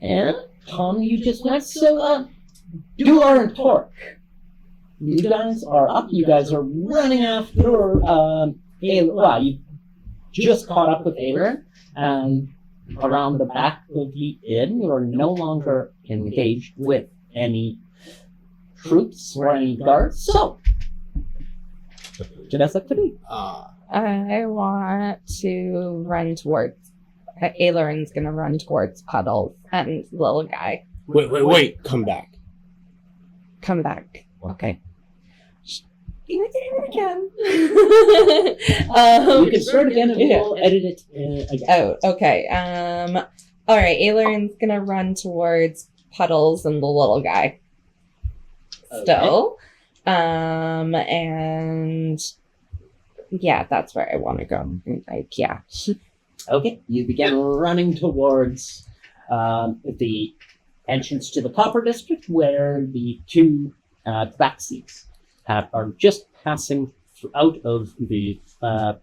And Tom, you just went. So, Dular and Torque, you guys are up. You guys are running after you just caught up with Ayler, and around the back of the inn, you are no longer engaged with any troops or any guards. So, just up to me. I want to run towards. Aileron's gonna run towards Puddles and little guy. Wait! Come back. Come back. Okay. You can again. You can start again and we'll edit it again. Oh, okay. All right. Aileron's gonna run towards Puddles and the little guy. Still. And yeah, that's where I want to go. Like, yeah. Okay. You begin running towards the entrance to the Copper District, where the two tabaxis are just passing out of the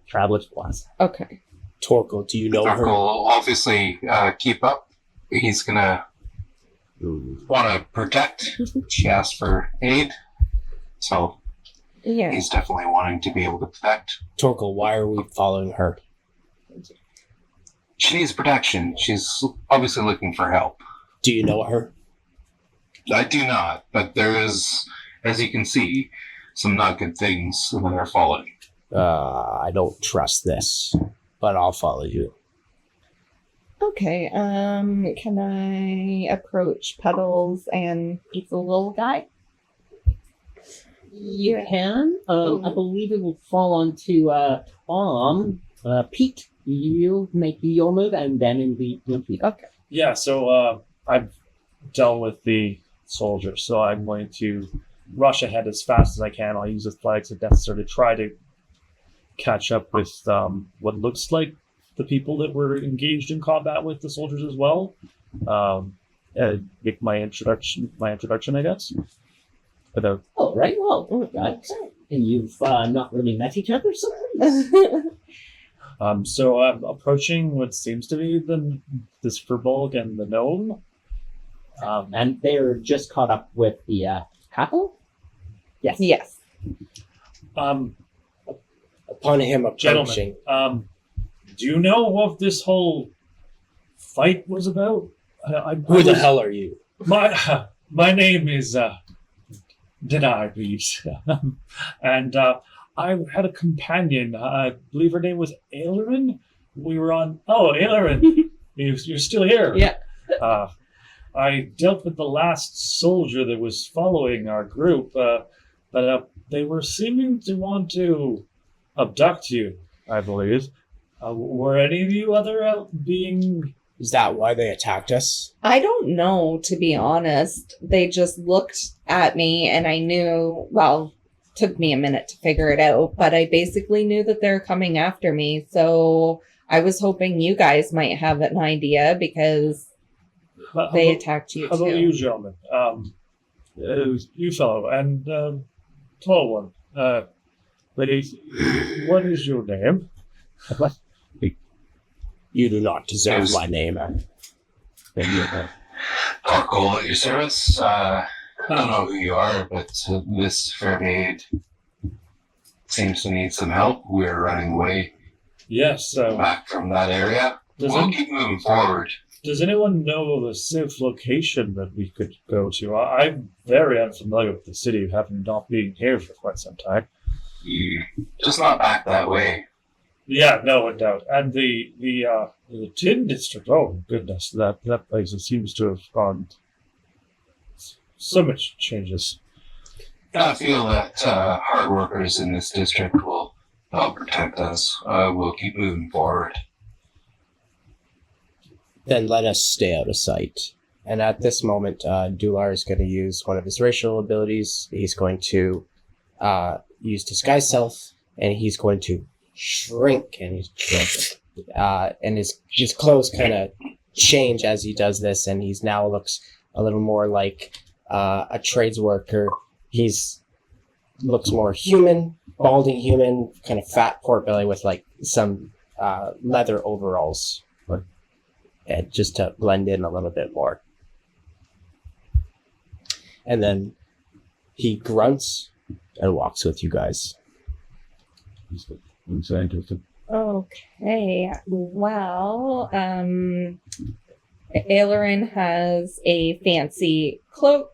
Traveler's Plaza. Okay. Torkel, do you know Torkel her? will obviously keep up. He's gonna want to protect. She asked for aid, so Yeah. he's definitely wanting to be able to protect. Torkel, why are we following her? She needs protection. She's obviously looking for help. Do you know her? I do not, but there is, as you can see, some not good things that are following. I don't trust this, but I'll follow you. Okay. Can I approach Puddles and the little guy? You can. I believe it will fall onto Tom. Pete, you make your move, and then it'll be Pete. Okay. Yeah, so I've dealt with the soldiers, so I'm going to rush ahead as fast as I can. I'll use the flags of Death Star to try to catch up with what looks like the people that were engaged in combat with the soldiers as well. Make my introduction, I guess. Without Oh, right. Well, and you've not really met each other, so. So I'm approaching what seems to be this Prologue and the gnome. And they're just caught up with the couple? Yes. Yes. Upon him approaching, Gentlemen, do you know what this whole fight was about? who the hell are you? My name is Denai, please. And I had a companion. I believe her name was Aileron. We were on... Oh, Aileron! You're still here. Yeah. I dealt with the last soldier that was following our group, but they were seeming to want to abduct you, I believe. Were any of you other being... Is that why they attacked us? I don't know, to be honest. They just looked at me and I knew, well, took me a minute to figure it out, but I basically knew that they're coming after me. So I was hoping you guys might have an idea because they attacked you How too. about you, gentlemen? You fellow, and tall one. Ladies, what is your name? What? You do not deserve Yes. my name. Torkel at your service. I don't know who you are, but this fair maid seems to need some help. We're running away Yes. back from that area. Does We'll it- keep moving forward. Does anyone know of a safe location that we could go to? I'm very unfamiliar with the city, having not been here for quite some time. You just not back that way. Yeah, no doubt. And the Tin District. Oh goodness, that place seems to have gone so much changes. I feel that hard workers in this district will help protect us. We'll keep moving forward. Then let us stay out of sight. And at this moment, Dular is going to use one of his racial abilities. He's going to use Disguise Self, and he's going to shrink, and his clothes kind of change as he does this, and he's now looks a little more like a trades worker. He's looks more human, balding human, kind of fat pork belly with like some leather overalls. Just to blend in a little bit more. and then he grunts and walks with you guys. Okay, well, Aileron has a fancy cloak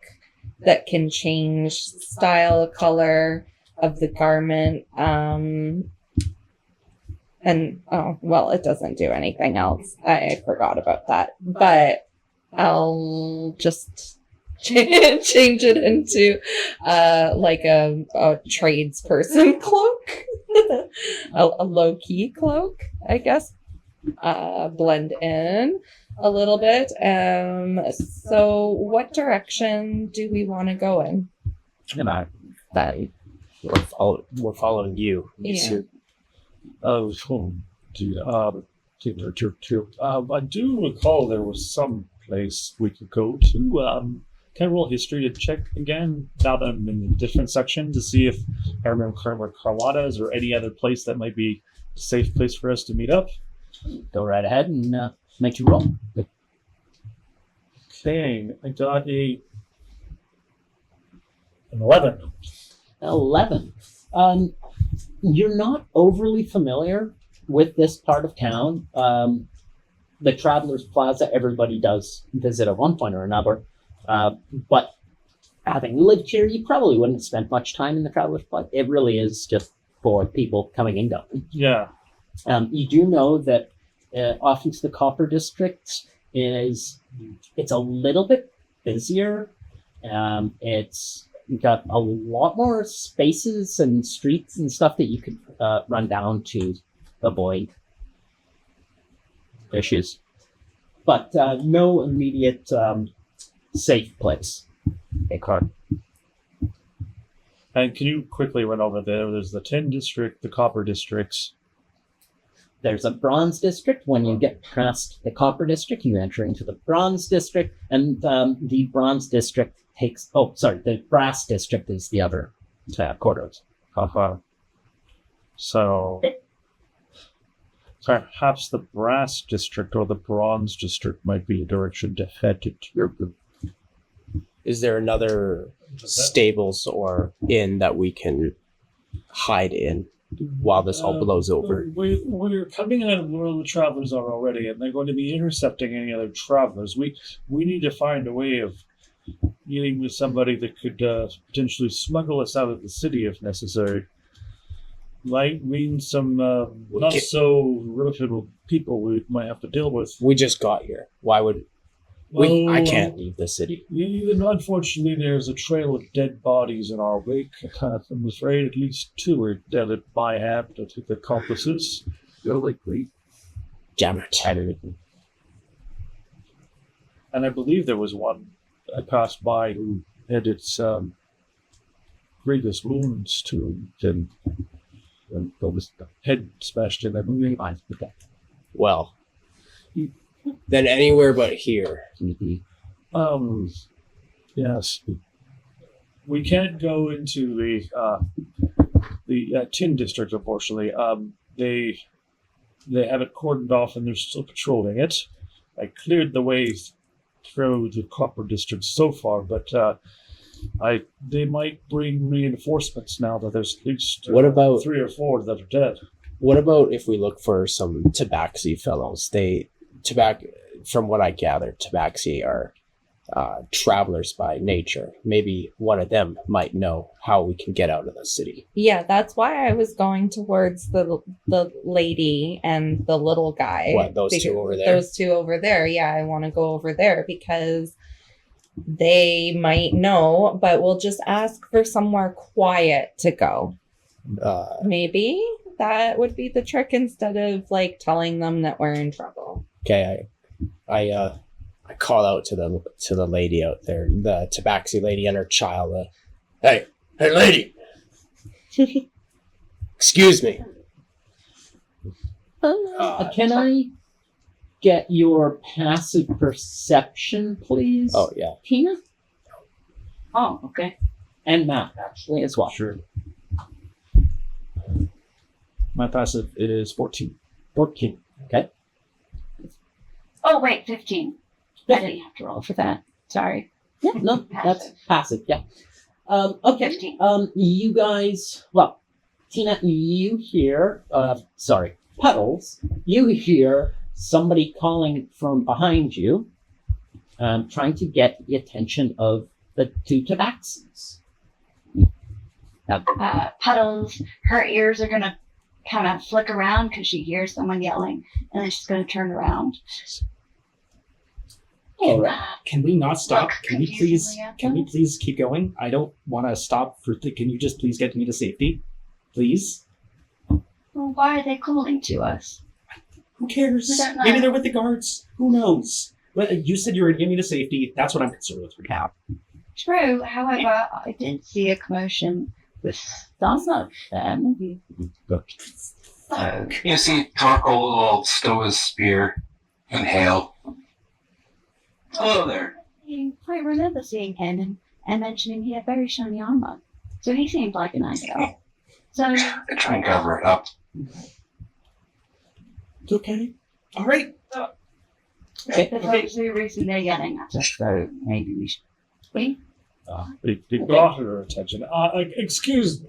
that can change style, color of the garment, and it doesn't do anything else. I forgot about that, but I'll just change it into like a tradesperson cloak, a low-key cloak, I guess. Blend in a little bit. So what direction do we want to go in? We're following you. Yeah. I do recall there was some place we could go to. Can I roll history to check again now that I'm in a different section to see if I remember where Carlotta is or any other place that might be a safe place for us to meet up? Go right ahead and make your roll. Okay, I got an 11. 11. You're not overly familiar with this part of town. The Travelers Plaza, everybody does visit at one point or another. But having lived here, you probably wouldn't spend much time in the Travelers Plaza. It really is just for people coming and going. Yeah. You do know that off into the Copper District it's a little bit busier. It's got a lot more spaces and streets and stuff that you could run down to avoid issues. But no immediate safe place. Okay, Clark. And can you quickly run over there? There's the Tin District, the Copper Districts. There's a Bronze District. When you get past the Copper District, you enter into the Bronze District, and the Bronze District the Brass District is the other quarters. So perhaps the Brass District or the Bronze District might be a direction to head to. Is there another stables or inn that we can hide in while this all blows over? We're coming out of where the travelers are already, and they're going to be intercepting any other travelers. We need to find a way of meeting with somebody that could potentially smuggle us out of the city if necessary. Might mean some not so reputable people we might have to deal with. We just got here. Why would... I can't leave the city. Unfortunately, there's a trail of dead bodies in our wake. I'm afraid at least 2 are dead at my hand. I think accomplices. Damn it. And I believe there was one I passed by who had its greatest wounds to him. And his head smashed in. I believe. Well, then anywhere but here. Yes. We can't go into the Tin District, unfortunately. They have it cordoned off and they're still patrolling it. I cleared the way through the Copper District so far, but they might bring reinforcements now that there's at least What about 3 or 4 that are dead. What about if we look for some Tabaxi fellows? From what I gather, Tabaxi are travelers by nature. Maybe one of them might know how we can get out of the city. Yeah, that's why I was going towards the lady and the little guy. What, those 2 over there? Those 2 over there. Yeah, I want to go over there because they might know, but we'll just ask for somewhere quiet to go. Maybe that would be the trick instead of telling them that we're in trouble. Okay, I call out to the lady out there, the Tabaxi lady and her child. Hey, lady! Excuse me. Can I get your passive perception, please? Oh, yeah. Tina? Oh, okay. And Matt, actually, as well. Sure. My passive is 14. 14. Okay. Oh, wait, 15. I didn't have to roll for that. Sorry. Yeah, no, that's passive, yeah. Okay, 15. You guys, well, Tina, you hear, Puddles, you hear somebody calling from behind you, trying to get the attention of the two tabaxis. Puddles, her ears are gonna kind of flick around because she hears someone yelling, and then she's gonna turn around. All right. Can we not stop? Look Can we confusingly at them. please keep going? I don't want to stop can you just please get me to safety? Please? Well, why are they calling to us? Who cares? We don't know. Maybe they're with the guards. Who knows? But you said you were getting me to safety. That's what I'm concerned with right now. True, however, I did see a commotion with some of them. So, You see Torkel will stow his spear and hail. Hello there. I remember seeing him and mentioning he had very shiny armor. So he seemed like a nice guy. So, I try and cover it up. It's okay. All right. Okay. there's obviously a reason they're yelling at us, so maybe we should wait. They brought her attention. Excuse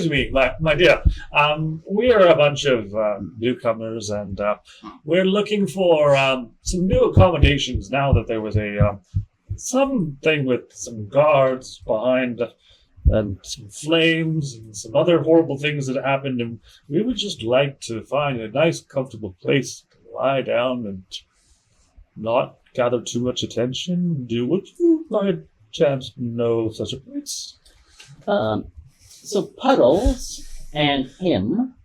me, my dear. We are a bunch of newcomers, and we're looking for some new accommodations. Now that there was a something with some guards behind, and some flames, and some other horrible things that happened, and we would just like to find a nice, comfortable place to lie down and not gather too much attention. Would you by chance know such a place? So Puddles and him,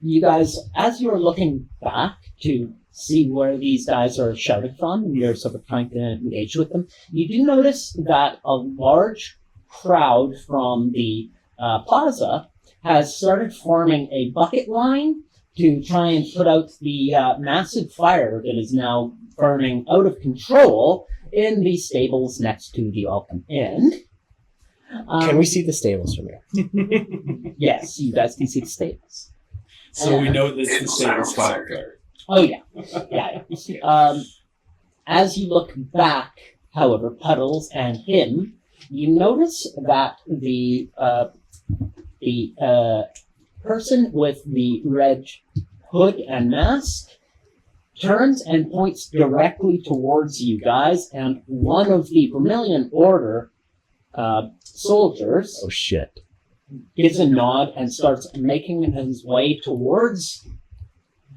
you guys, as you're looking back to see where these guys are shouting from, and you're sort of trying to engage with them, you do notice that a large crowd from the plaza has started forming a bucket line to try and put out the massive fire that is now burning out of control in the stables next to the Welcome Inn. Can we see the stables from here? Yes, you guys can see the stables. So we know this It's is the same fire. fire. Oh, yeah. As you look back, however, Puddles and him, you notice that the person with the red hood and mask turns and points directly towards you guys, and one of the Vermilion Order soldiers Oh shit. gives a nod and starts making his way towards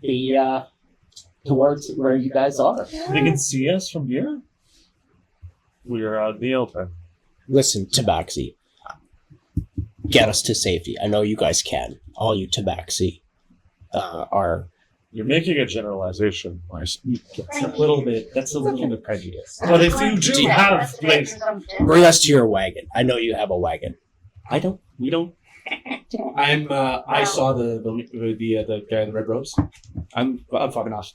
the towards where you guys are. They can see us from here? We are out in the open. Listen, Tabaxi. Get us to safety. I know you guys can. All you Tabaxi are... You're making a generalization, Marcy. That's a little bit of prejudice. But if you do have places... Bring us to your wagon. I know you have a wagon. We don't. I saw the guy in the red robes. I'm fucking off.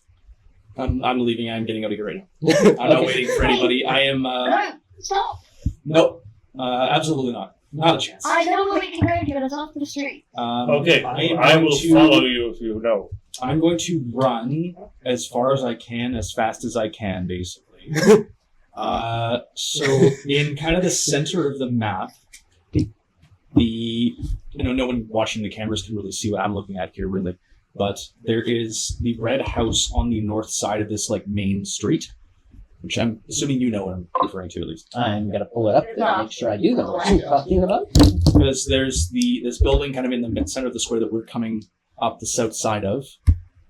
I'm leaving. I'm getting out of here right now. I'm not waiting for anybody. I am. No, stop! Nope. Absolutely not. Not a chance. I know where we can go to get us off to the street. Okay, am I going will to- follow you if you know. I'm going to run as far as I can, as fast as I can, basically. So in kind of the center of the map, no one watching the cameras can really see what I'm looking at here, really. But there is the red house on the north side of this main street, which I'm assuming you know what I'm referring to at least. I'm gonna pull it up to make sure I do know what you're talking about. Because there's this building kind of in the mid-center of the square that we're coming up the south side of,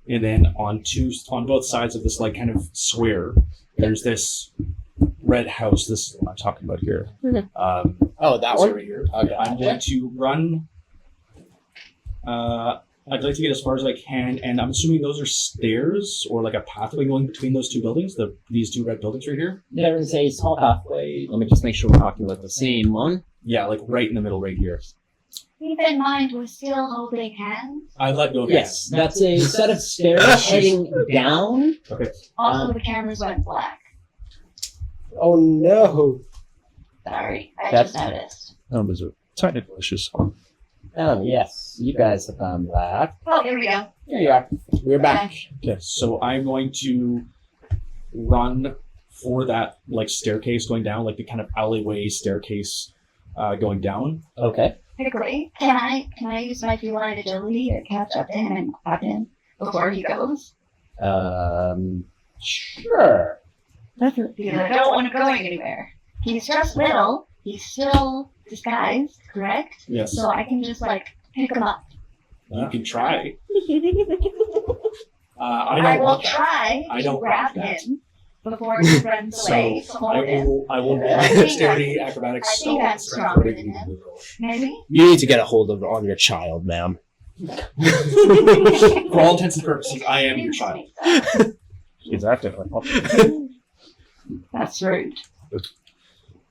and then on both sides of this kind of square, there's this red house. This is what I'm talking about here. Oh, that This one? right here. Okay. I'm going to run. I'd like to get as far as I can, and I'm assuming those are stairs or a pathway going between those two buildings. These two red buildings right here. There is a small pathway. Let me just make sure we're talking about the same one. Yeah, right in the middle, right here. Keep in mind, we're still holding hands. I let go of Yes, that's a set of stairs heading down. Also, the cameras went black. Oh no. Sorry, I That's- just noticed. There's a technical issues. Oh, yes, you guys have found that. Oh, here we go. Here you are. We're back. Okay, so I'm going to run for that like staircase going down, like the kind of alleyway staircase going down. Okay. Quickly, can I use my feline agility to catch up to him and grab him before he goes? Sure. Because I don't want him going anywhere. He's just little. He's still disguised, correct? Yes. So I can just like pick him up. You can try. I will try I to don't grab want that. him before he runs So away. To hold him. I will I think dexterity, I acrobatics. think that's stronger than him. Maybe. You need to get a hold of on your child, ma'am. For all intents and purposes, I am your child. He's active. That's rude.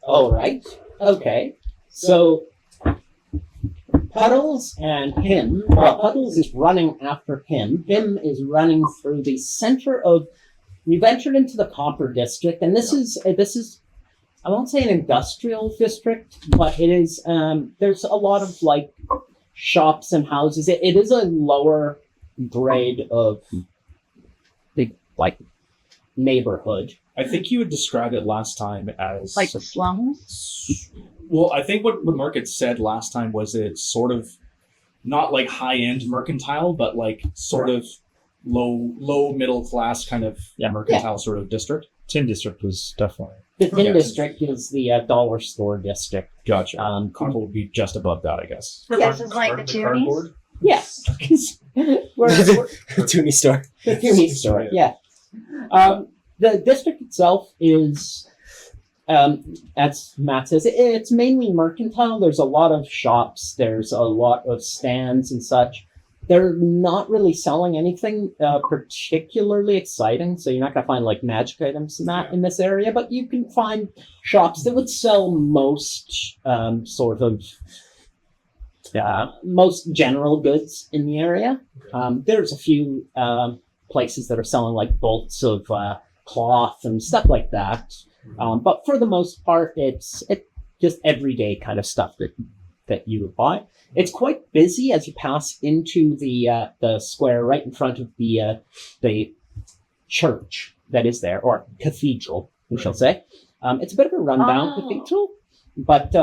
All right. Okay. So Puddles and him. Well, Puddles is running after him. Him is running through the center of. We've entered into the Copper District, and this is I won't say an industrial district, but it is. There's a lot of like shops and houses. It is a lower grade of the like neighborhood. I think you had described it last time as Like the slums? Well, I think what Mark had said last time was it's sort of not like high-end mercantile, but like sort of low middle class kind of mercantile sort of district. Tin District was definitely. The Tin Yes. District is the dollar store district. Gotcha. Copper would be just above that, I guess. So this is like the Toonies? Yes. we're Toonie store. the Toonie store. Yeah. The district itself is, as Matt says, it's mainly mercantile. There's a lot of shops. There's a lot of stands and such. They're not really selling anything particularly exciting, so you're not going to find like magic items in this area, but you can find shops that would sell most sort of most general goods in the area. There's a few places that are selling like bolts of cloth and stuff like that, but for the most part, it's just everyday kind of stuff that you would buy. It's quite busy as you pass into the square right in front of the church that is there, or cathedral, we shall say. It's a bit of a rundown cathedral, but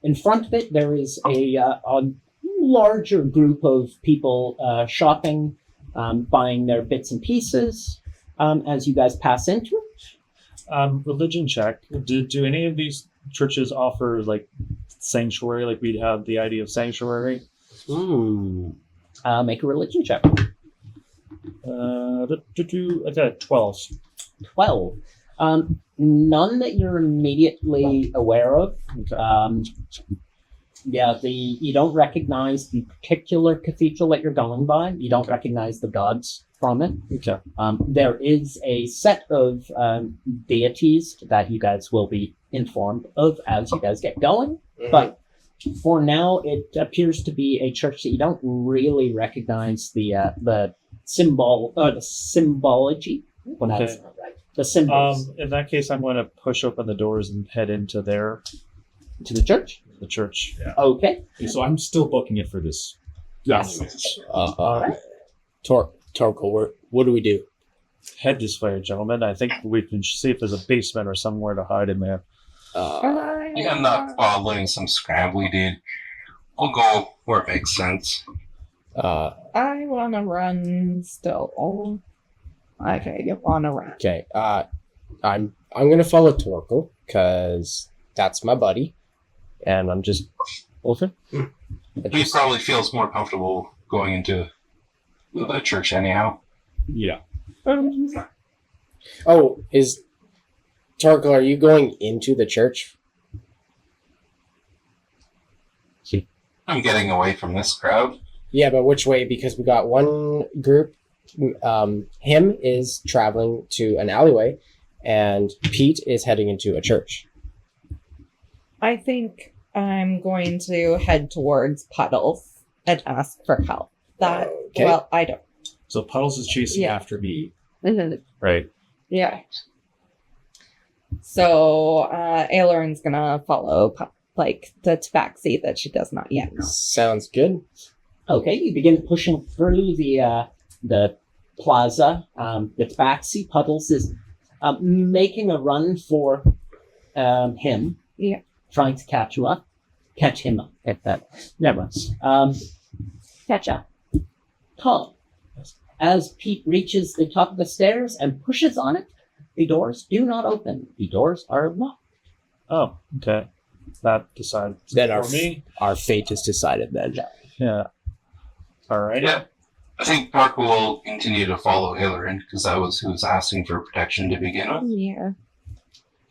in front of it there is a larger group of people shopping, buying their bits and pieces as you guys pass into it. Religion check. Do any of these churches offer like sanctuary? Like we'd have the idea of sanctuary. Make a religion check. I got a 12. 12. None that you're immediately aware of. Okay. You don't recognize the particular cathedral that you're going by. You don't recognize the gods from it. Okay. There is a set of deities that you guys will be informed of as you guys get going. But for now, it appears to be a church that you don't really recognize the symbol or the symbology. Well, that's Okay. not right. The symbols In that case, I'm going to push open the doors and head into to the church. the church. Yeah. Okay. So I'm still booking it for this. Yes. Torkel, what do we do? Head this way, gentlemen. I think we can see if there's a basement or somewhere to hide in there. Yeah, I'm not following some scrambly dude. I'll go where it makes sense. I want to run still. Okay, you want to run. Okay, I'm gonna follow Torkel because that's my buddy, and I'm just wolfing. He probably feels more comfortable going into the church anyhow. Yeah. Oh, is Torkel? Are you going into the church? I'm getting away from this crowd. Yeah, but which way? Because we got one group. Him is traveling to an alleyway, and Pete is heading into a church. I think I'm going to head towards Puddles and ask for help. Okay. Well, I don't. So Puddles is chasing Yeah. after me. Right. Yeah. So, Aileron's gonna follow, like, the tabaxi that she does not yet know. Sounds good. Okay. You begin pushing through the plaza. The tabaxi. Puddles is making a run for him. Yeah. Trying to catch him up. At that. Never mind. Catch up. Tom, as Pete reaches the top of the stairs and pushes on it, the doors do not open. The doors are locked. Oh, okay. That decides Then for me. our fate is decided then. Yeah. All right. Yeah. I think Parker will continue to follow Hilarion because that was who was asking for protection to begin with. Yeah.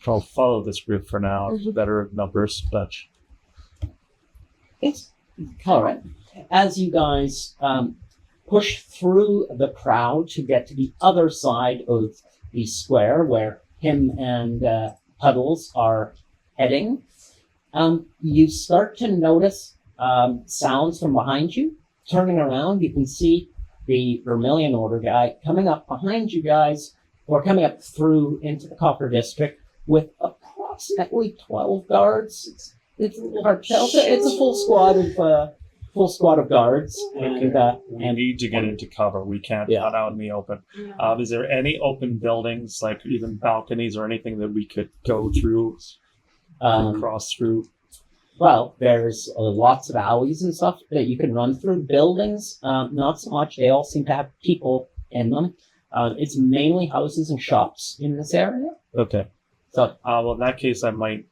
I'll follow this group for now. Better numbers, but It's all right. As you guys push through the crowd to get to the other side of the square where him and Puddles are heading, you start to notice sounds from behind you. Turning around, you can see the Vermilion Order guy coming up behind you guys, or coming up through into the Copper District with approximately 12 guards. It's a little hard to tell. It's a full squad of guards. we need to get into cover. We can't Yeah. run out in the open. Is there any open buildings, like even balconies or anything that we could go through, cross through? Well, there's lots of alleys and stuff that you can run through. Buildings, not so much. They all seem to have people in them. It's mainly houses and shops in this area. Okay. So, Well, in that case, I might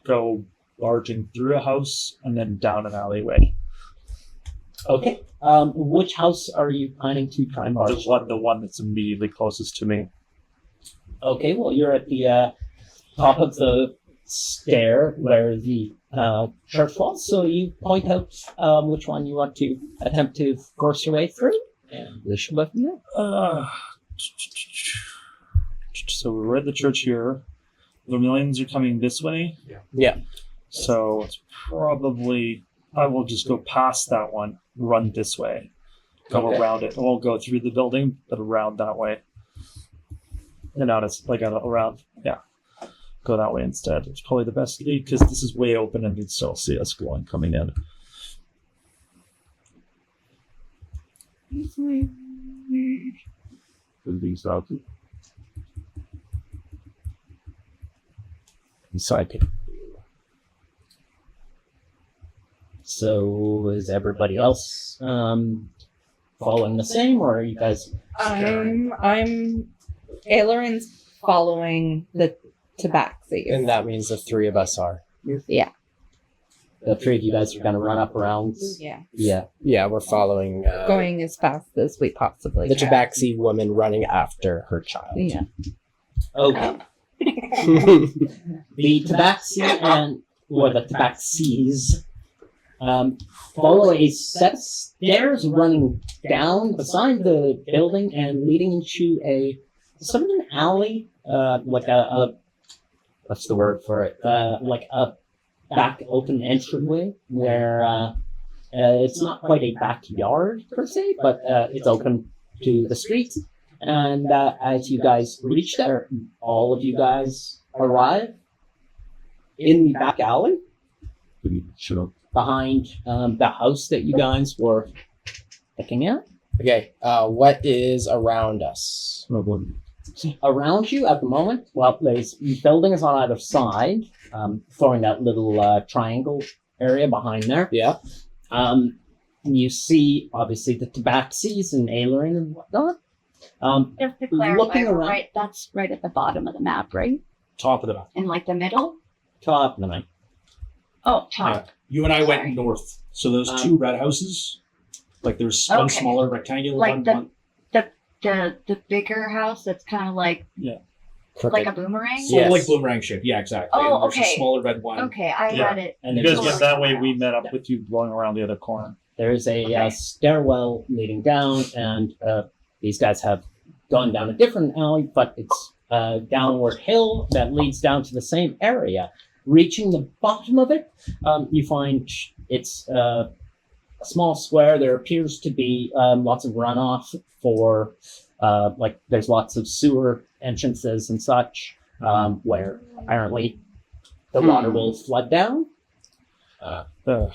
go barging through a house and then down an alleyway. okay. Which house are you planning to try and barge? The one that's immediately closest to me. Okay, well, you're at the top of the stair where the church was, so you point out which one you want to attempt to force your way through. And this should let you know. So we're at the church here. The Vermilions are coming this way. Yeah. So it's probably I will just go past that one, run this way, go Okay. around it. I won't go through the building, but around that way. And out it's like around, yeah. Go that way instead. It's probably the best because this is way open and you'd still see us coming in. So I pick. So is everybody else following the same, or are you guys? I'm Aileron's following the tabaxi. And that means the three of us are. Yeah. The three of you guys are going to run up around. Yeah. Yeah. Yeah, we're following Going as fast as we possibly the can. tabaxi woman running after her child. Yeah. Okay. The tabaxi or the tabaxis follow a set of stairs running down beside the building and leading into a sort of an alley, like a what's the word for it? Like a back open entryway where it's not quite a backyard per se, but it's open to the street. And as you guys reach there, all of you guys arrive in the back alley behind the house that you guys were looking at. Okay, what is around us? Around you at the moment, well, there's buildings on either side, forming that little triangle area behind there. Yeah. You see, obviously, the tabaxis and Aileron and whatnot. Just to clarify, Looking we're around. right, that's right at the bottom of the map, right? Top of the map. In like the middle? Top of the night. Oh, top. You and I went Sorry. north. So those two red houses, like there's one Okay. smaller rectangular Like one. the- one. The bigger house that's kind of like Crooked. a boomerang? Sort of Yes. like boomerang shape. Yeah, exactly. Oh, And there's okay. a smaller red one. Okay, I Yeah. had it. And You there's guys a- went that way. We met up with you going around the other corner. There's a Okay. stairwell leading down, and these guys have gone down a different alley, but it's a downward hill that leads down to the same area. Reaching the bottom of it, you find it's a small square. There appears to be lots of runoff for, like, there's lots of sewer entrances and such, where apparently the water will flood down.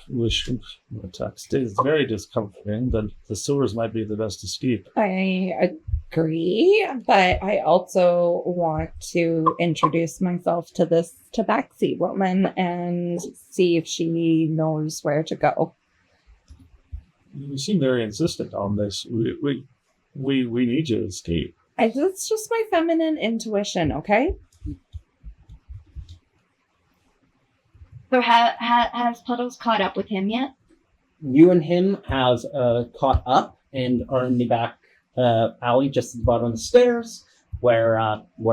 Which the text is very discomforting, but the sewers might be the best escape. I agree, but I also want to introduce myself to this tabaxi woman and see if she knows where to go. You seem very insistent on this. We need you to escape. It's just my feminine intuition, okay? So has Puddles caught up with him yet? You and him have caught up and are in the back alley just at the bottom of the stairs where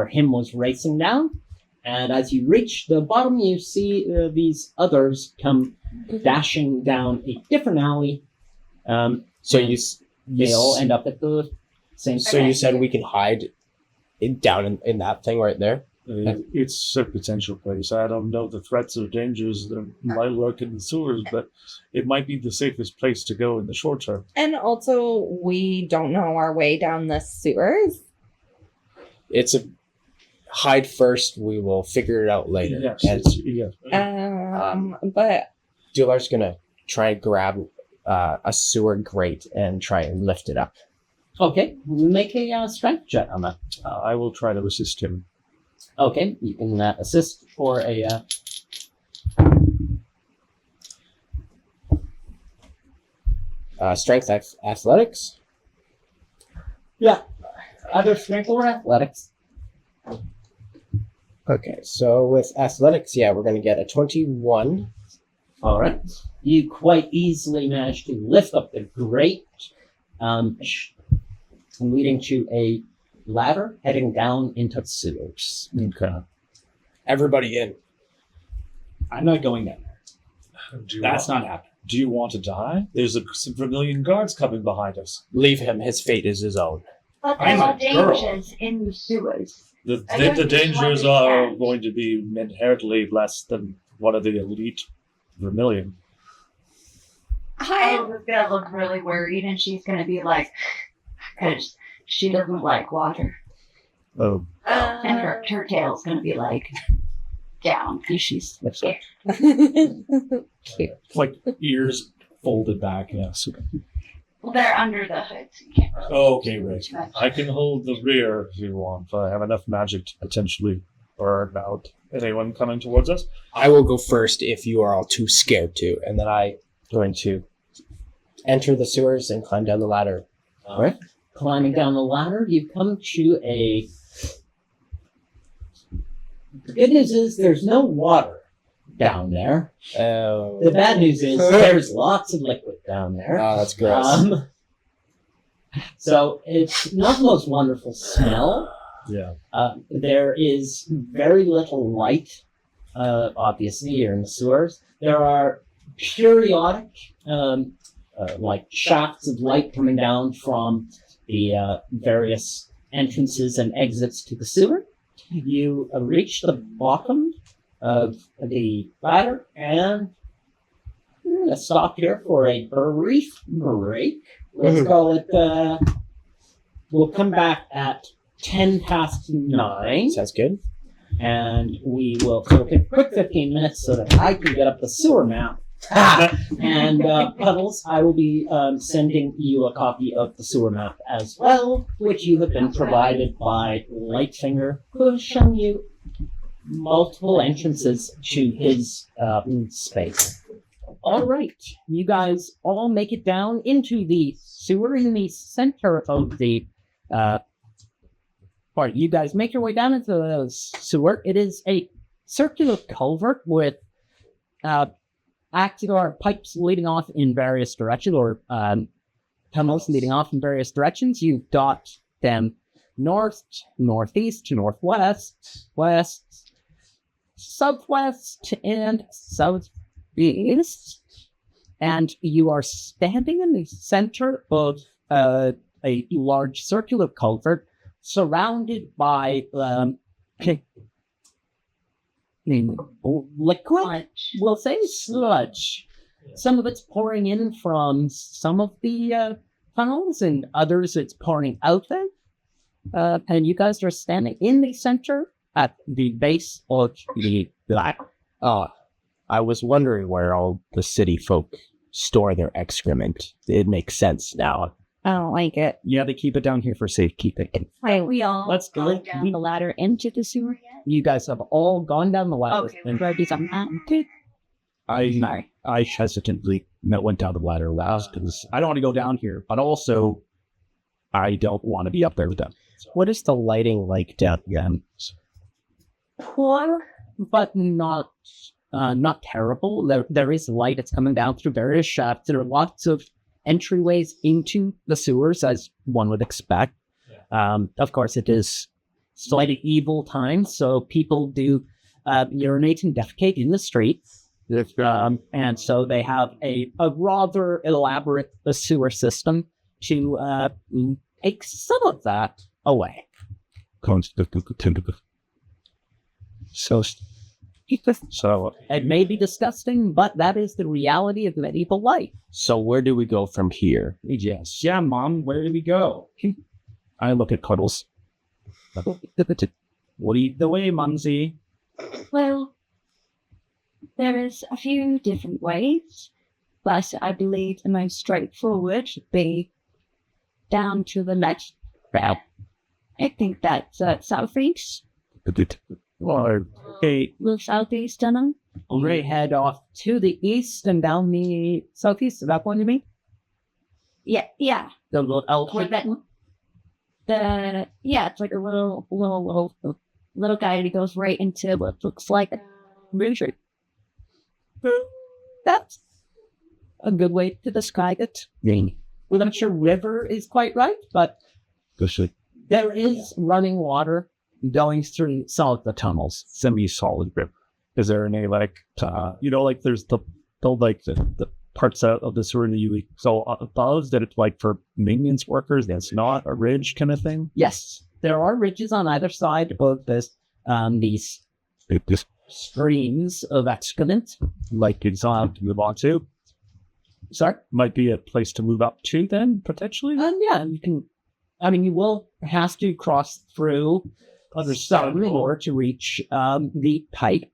him was racing down. And as you reach the bottom, you see these others come dashing down a different alley. So They all end up at the same So you said we can hide down in that thing right there? It's a potential place. I don't know the threats or dangers that might lurk in the sewers, but it might be the safest place to go in the short term. And also, we don't know our way down the sewers. It's a hide first. We will figure it out later. Yes. But Dular's gonna try and grab a sewer grate and try and lift it up. Okay, make a strength check on that. I will try to assist him. Okay, you can assist for a... Strength athletics? Yeah, either strength or athletics. Okay, so with athletics, yeah, we're going to get a 21. All right. You quite easily manage to lift up the grate, leading to a ladder heading down into the sewers. Okay. Everybody in. I'm not going down there. That's not happening. Do you want to die? There's some Vermilion guards coming behind us. Leave him. His fate is his own. But I'm there a are dangers in the sewers. The I don't dangers just are understand. going to be inherently less than one of the elite Vermilion. Puddles is gonna look really worried, and she's gonna be like, because she doesn't like water, Oh, and her tail's gonna be like down because she's Cute. Cute. Like ears folded back. yes. well, they're under the hood. So you can't really Okay, do right. much. I can hold the rear if you want. I have enough magic to potentially burn out anyone coming towards us. I will go first if you are all too scared to, and then I'm going to enter the sewers and climb down the ladder. All right. Climbing down the ladder, you come to a... The good news is there's no water down there. The bad news is there's lots of liquid down there. Oh, that's gross. So it's not the most wonderful smell. Yeah. There is very little light, obviously, here in the sewers. There are periodic, like shafts of light coming down from the various entrances and exits to the sewer. You reach the bottom of the ladder, and I'm going to stop here for a brief break. Let's call it, we'll come back at 9:10. Sounds good. And we will take a quick 15 minutes so that I can get up the sewer map. And Puddles, I will be sending you a copy of the sewer map as well, which you have been provided by Lightfinger, who has shown you multiple entrances to his space. All right, you guys all make it down into the sewer in the center of the part. You guys make your way down into the sewer. It is a circular culvert with active pipes leading off in various directions, or tunnels leading off in various directions. You've got them north, northeast, northwest, west, southwest, and southeast. And you are standing in the center of a large circular culvert surrounded by liquid, we'll say sludge. Some of it's pouring in from some of the tunnels, and others it's pouring out there. And you guys are standing in the center at the base of the black. Oh, I was wondering where all the city folk store their excrement. It makes sense now. I don't like it. Yeah, they keep it down here for safekeeping. Wait, we all Let's go. go down the ladder into the sewer yet? You guys have all gone down the ladder. Okay, and we're already on that. I hesitantly went down the ladder last because I don't want to go down here, but also I don't want to be up there with them. What is the lighting like down here? poor, but not terrible. There is light that's coming down through various shafts. There are lots of entryways into the sewers, as one would expect. Of course, it is slightly evil times, so people do urinate and defecate in the streets. And so they have a rather elaborate sewer system to take some of that away. So It may be disgusting, but that is the reality of medieval life. So where do we go from here? yes, yeah, Mom, where do we go? I look at Cuddles. Lead the way, Mumsy. Well, there is a few different ways, but I believe the most straightforward should be down to the next route. I think that's southeast. Or, okay, The southeast, don't We head off to the east and down the southeast. Is that what you mean? Yeah, yeah. The little Where that, it's like a little guy that goes right into what looks like a river. That's a good way to describe it. Well, I'm not sure river is quite right, but there is running water going through some of the tunnels. semi-solid river. Is there any like there's the parts out of the sewer that you so above that it's like for maintenance workers, that's not a ridge kind of thing? Yes, there are ridges on either side of this these streams of excrement. Like it's on to move on to. Sorry? Might be a place to move up to then, potentially? Yeah, you can. I mean, you will have to cross through other side more to reach the pipe,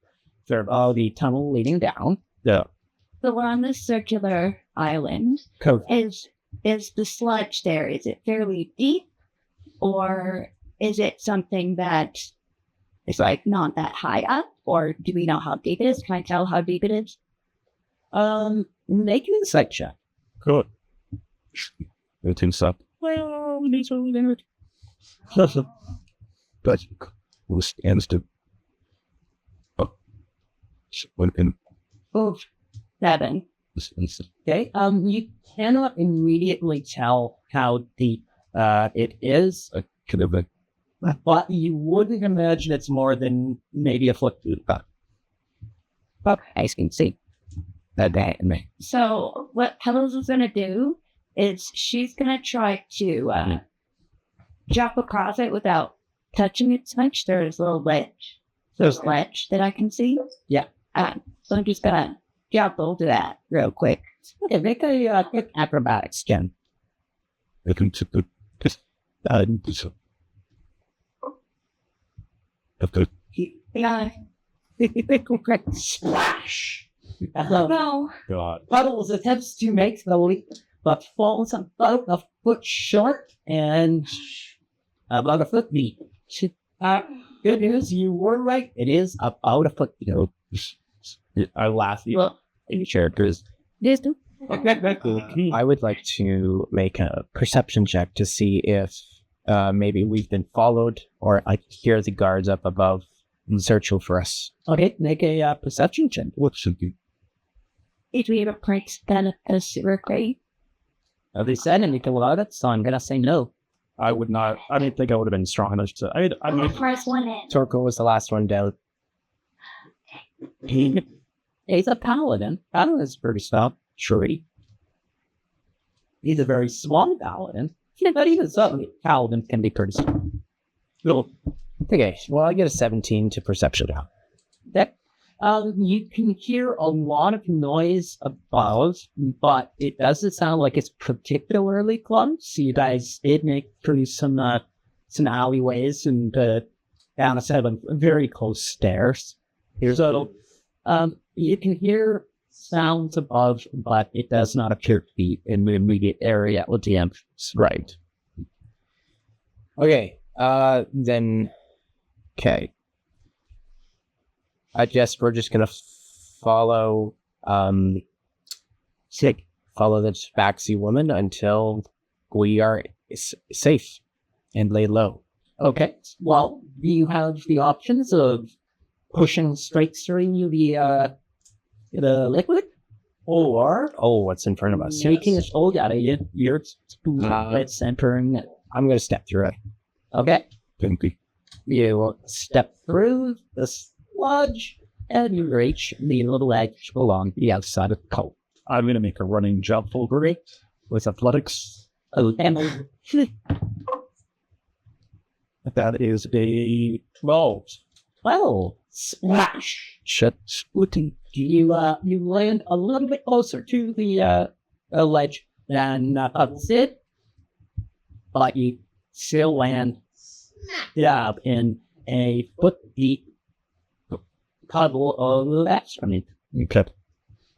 the tunnel leading down. Yeah. So we're on this circular island. Cool. Is the sludge there? Is it fairly deep, or is it something that is like not that high up? Or do we know how deep it is? Can I tell how deep it is? Make an insight check. Good. Everything's up. Well, we need to But who stands to Oh, 7. Okay. You cannot immediately tell how deep it is, kind of a but you wouldn't imagine it's more than maybe a foot deep. But I can see that in me. So what Pebbles is going to do is she's going to try to jump across it without touching it so much. There's a little ledge. There's a ledge that I can see. Yeah. So I'm just going to jump over that real quick. Okay, make a quick acrobatics, Jen. Yeah. Splash! No. God. Puddles attempts to make the leap, but falls about a foot short and about a foot deep. Good news, you were right. It is about a foot deep. I laugh. Well, Characters. this I would like to make a perception check to see if maybe we've been followed or I hear the guards up above searching for us. Okay, make a perception check. What's something? if we have a prank then a super great. They said anything about it, so I'm gonna say no. I would not. I didn't think I would have been strong enough to. I mean, Press 1 in. Torko was the last one down. He's a paladin. Paladin is pretty stout. Tree. He's a very small paladin. But even so, paladins can be pretty strong. Okay, well, I get a 17 to perception. That, you can hear a lot of noise above, but it doesn't sound like it's particularly close. You guys did make through some alleyways and down a set of very close stairs. So, you can hear sounds above, but it does not appear to be in the immediate area with the entrance. Right. Okay. Then. Okay. I guess we're just gonna follow. Follow this Baxi woman until we are safe and lay low. Okay. Well, you have the options of pushing straight through the liquid, or What's in front of us? taking a hold out of you. You're it's entering it. I'm gonna step through it. Okay. Pinky. You step through the sludge and you reach the little edge along the outside of the cult. I'm going to make a running jump over it with athletics. Oh, and That is a 12. well, smash! Shit. Splitting. You land a little bit closer to the ledge than Sid, but you still land smack in a foot-deep puddle of excrement. Okay.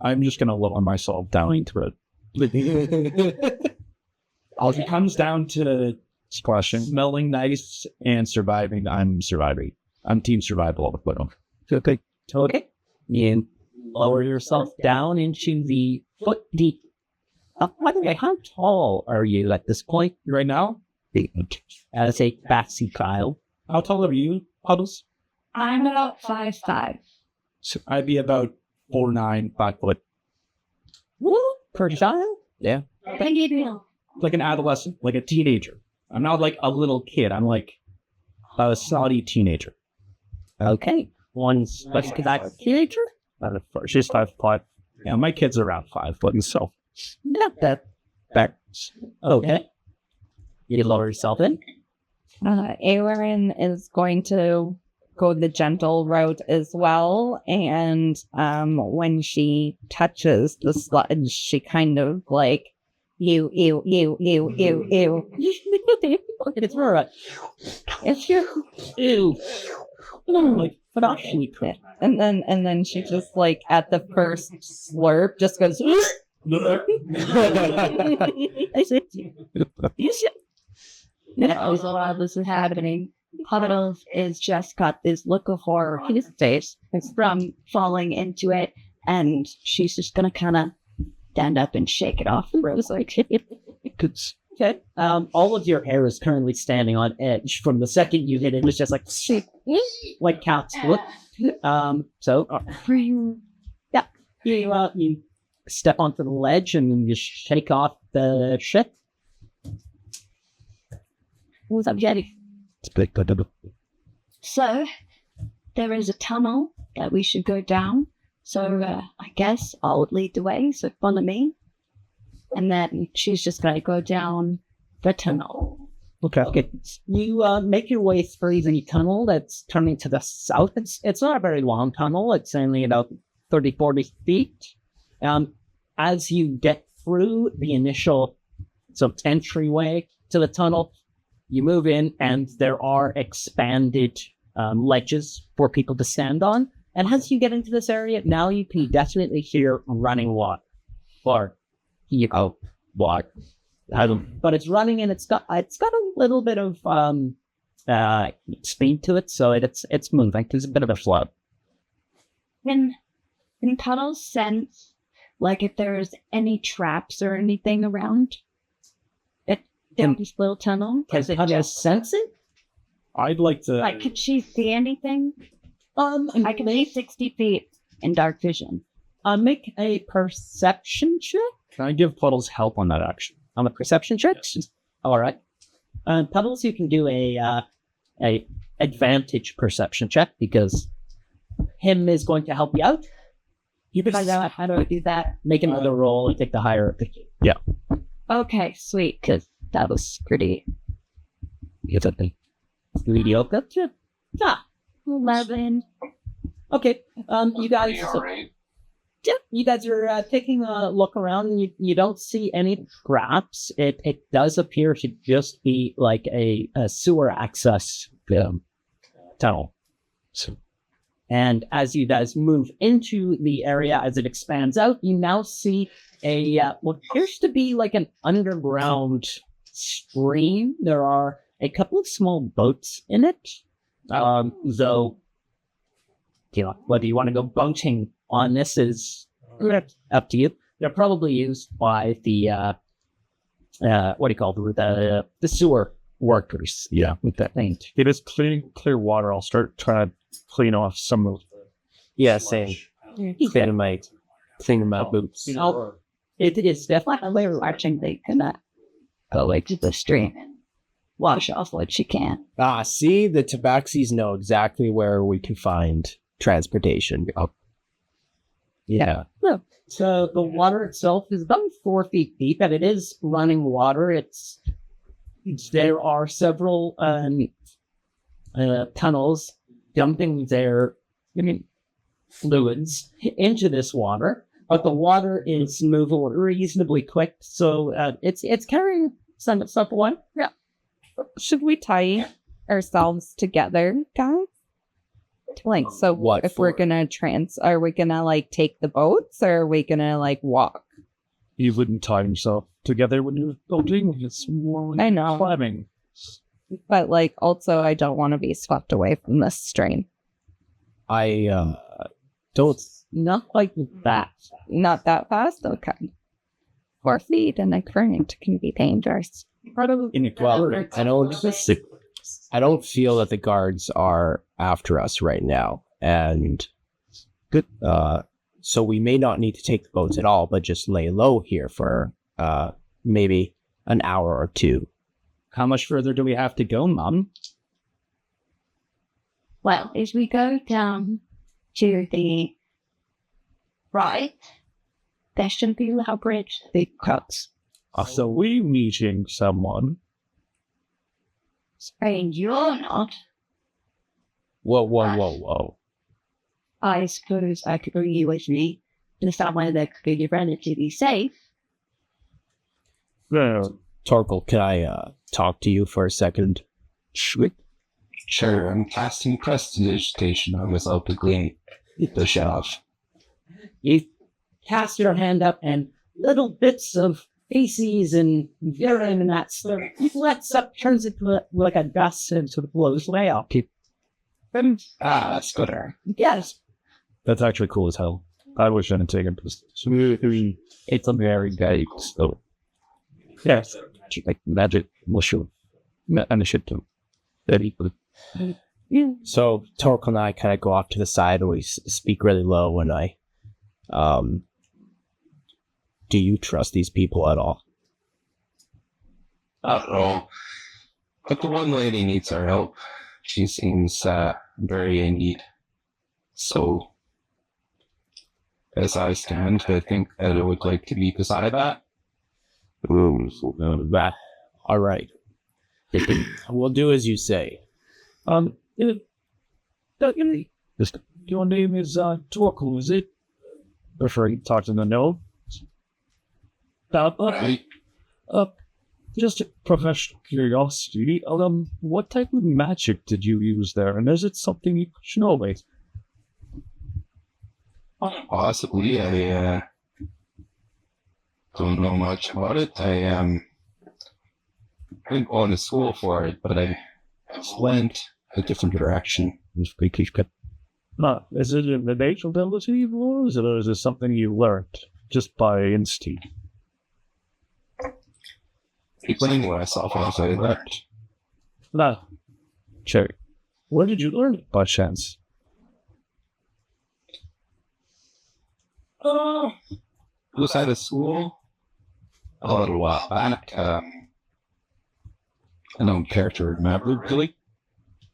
I'm just going to lower myself down into it. If it comes down to splashing, smelling nice, and surviving, I'm surviving. I'm team survival with them. Okay. Okay. You lower yourself down into the foot-deep. By the way, how tall are you at this point Right now, as a Batsy child? how tall are you, Puddles? I'm about 5'5". So I'd be about 4'9", 5 foot. Per child? Thank you. Like an adolescent, like a teenager. I'm not like a little kid. I'm like a solid teenager. Okay. One specific teenager? She's 5'5". Yeah, my kid's around 5 foot, so Not that back. Okay. You lower yourself in. Aaron is going to go the gentle route as well, and when she touches the sludge, she kind of like ew. It's alright. It's you. Ew. Like, but actually, and then she just like at the first slurp just goes. I said, you should. As a lot of this is happening, Puddles is just got this look of horror in his face from falling into it, and she's just gonna kind of stand up and shake it off. Rose like, Okay. All of your hair is currently standing on edge. From the second you hit it, it was just like cat's foot. Yeah, you step onto the ledge and you shake off the shit. what's up, Jetty? So, there is a tunnel that we should go down. So, I guess I'll lead the way, so follow me. And then she's just going to go down the tunnel. Okay. You make your way through the tunnel that's turning to the south. It's not a very long tunnel. It's only about 30, 40 feet. As you get through the initial entryway to the tunnel, you move in and there are expanded ledges for people to stand on. And as you get into this area, now you can definitely hear running water. Or, water. But it's running and it's got a little bit of speed to it, so it's moving. There's a bit of a flow. Can Puddles sense, like, if there's any traps or anything around it down this little tunnel? Can Puddles sense it? I'd like to. Like, could she see anything? I can see 60 feet in dark vision. Make a perception check. Can I give Puddles help on that action? On the perception check? All right. Puddles, you can do a advantage perception check because him is going to help you out. You can find out how do I do that? Make another roll and take the higher. Yeah. Okay, sweet, because that was pretty mediocre. Yeah. 11. Okay. You guys. All right. Yeah, you guys are taking a look around and you don't see any traps. It does appear to just be like a sewer access tunnel. So, And as you guys move into the area, as it expands out, you now see what appears to be like an underground stream. There are a couple of small boats in it. Though, whether you want to go boating on this is up to you. They're probably used by the the sewer workers. Yeah. With that thing. It is clear water. I'll start trying to clean off some of Yeah, same. Cleaning my boots. It is definitely watching they cannot go into the stream and wash off what she can. Ah, see, the Tabaxis know exactly where we can find transportation. Yeah. So the water itself is about 4 feet deep, and it is running water. There are several tunnels dumping their fluids into this water, but the water is moving reasonably quick, so it's carrying some stuff away. Yeah. Should we tie ourselves together, guys? Like, so What if we're for? gonna are we gonna like take the boats, or are we gonna like walk? You wouldn't tie yourself together when you're boating. It's more like I know. climbing. But like, also, I don't want to be swept away from this stream. I don't. Not like that. Not that fast? Okay. 4 feet and a current can be dangerous. Well, I don't feel that the guards are after us right now, and good. So we may not need to take the boats at all, but just lay low here for maybe an hour or two. How much further do we have to go, Mom? Well, as we go down to the right, there should be a bridge that cuts. So we meeting someone. And you're not. Whoa. I suppose I could bring you with me to somewhere that could be relatively safe. Torkel, can I talk to you for a second? Sure, I'm casting prestidigitation on this ugly the shelf. You cast your hand up, and little bits of feces and urine and that sort of lets up, turns into like a dust, and sort of blows away. I'll keep. That's gooder. Yes, That's actually cool as hell. I wish I had taken this. it's a very good. So, Yes. Like magic mushroom. And the shit too. So Torkel and I kind of go off to the side, and we speak really low, and I, do you trust these people at all? Not at all. But the one lady needs our help. She seems very in need. So, as I stand, I think that I would like to be beside that. All right. We'll do as you say. Your name is Torkel, is it? Prefer to talk to the gnome. Right? Just a professional curiosity. What type of magic did you use there? And is it something you should know about? Possibly. I don't know much about it. I didn't go to school for it, but I went a different direction. Is it an innate ability, or is it something you learned just by instinct? Explaining myself as I learned. No. Cherry. Where did you learn it by chance? Was out of school a little while back. I don't care to remember, really.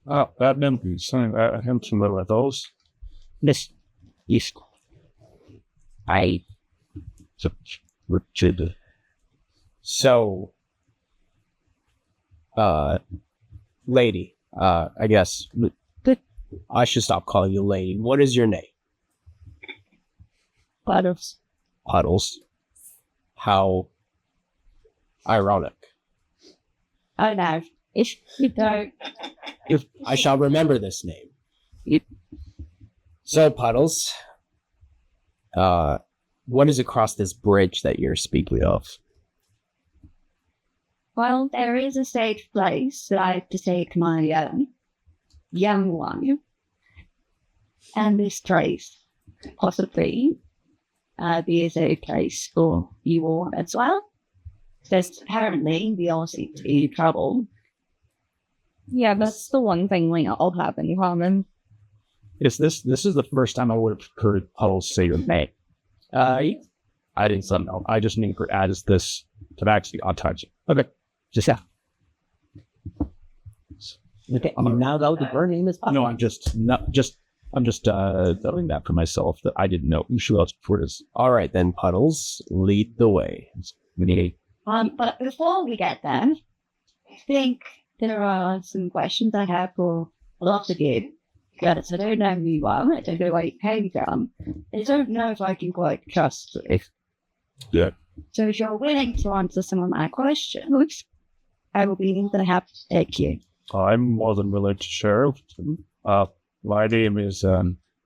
Oh, bad memories. I'm familiar with those. Miss East. So, lady, I guess I should stop calling you lady. What is your name? Puddles. Puddles. How ironic. Oh no. If you don't, I shall remember this name. So, Puddles, what is across this bridge that you're speaking of? Well, there is a safe place that I have to take my young one. And this place, possibly, be a safe place for you all as well. Because apparently we all seem to be in trouble. Yeah, that's the one thing we all have in common. This is the first time I would have heard Puddles say your name. I didn't know. I just need her as this to actually untouch it. Okay. Just yeah. Okay, you now know that her name is Puddles. No, I'm just telling that for myself that I didn't know who she was before this. All right, then, Puddles, lead the way. But before we get there, I think there are some questions I have for lots of you. Because I don't know who you are, I don't know where you came from. I don't know if I can quite trust you. Yeah. So if you're willing to answer some of my questions, I will be going to have to take you. I'm more than willing to share. My name is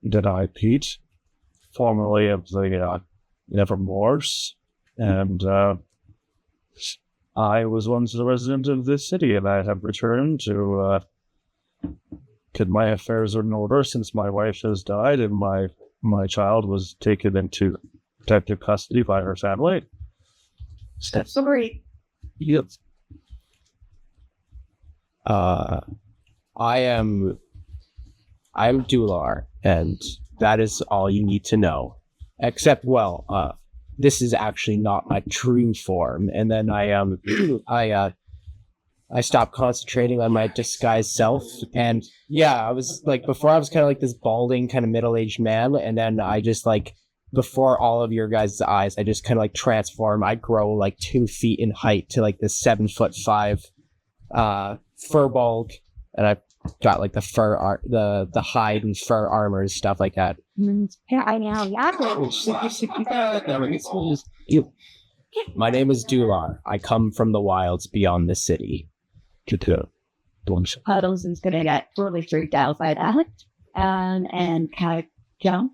Deadeye Pete, formerly of the Nevermores, and I was once a resident of this city, and I have returned to get my affairs in order since my wife has died and my child was taken into protective custody by her family. Sorry. Yep. I'm Dular, and that is all you need to know. Except, this is actually not my true form. And then I stopped concentrating on my disguised self, and yeah, I was like, before I was kind of like this balding kind of middle-aged man, and then I just like, before all of your guys' eyes, I just kind of like transform. I grow like 2 feet in height to like this 7'5" fur bulk, and I got like the fur the hide and fur armor and stuff like that. Yeah, I know. My name is Dular. I come from the wilds beyond the city. Puddles is going to get really freaked out by that. And kind of jump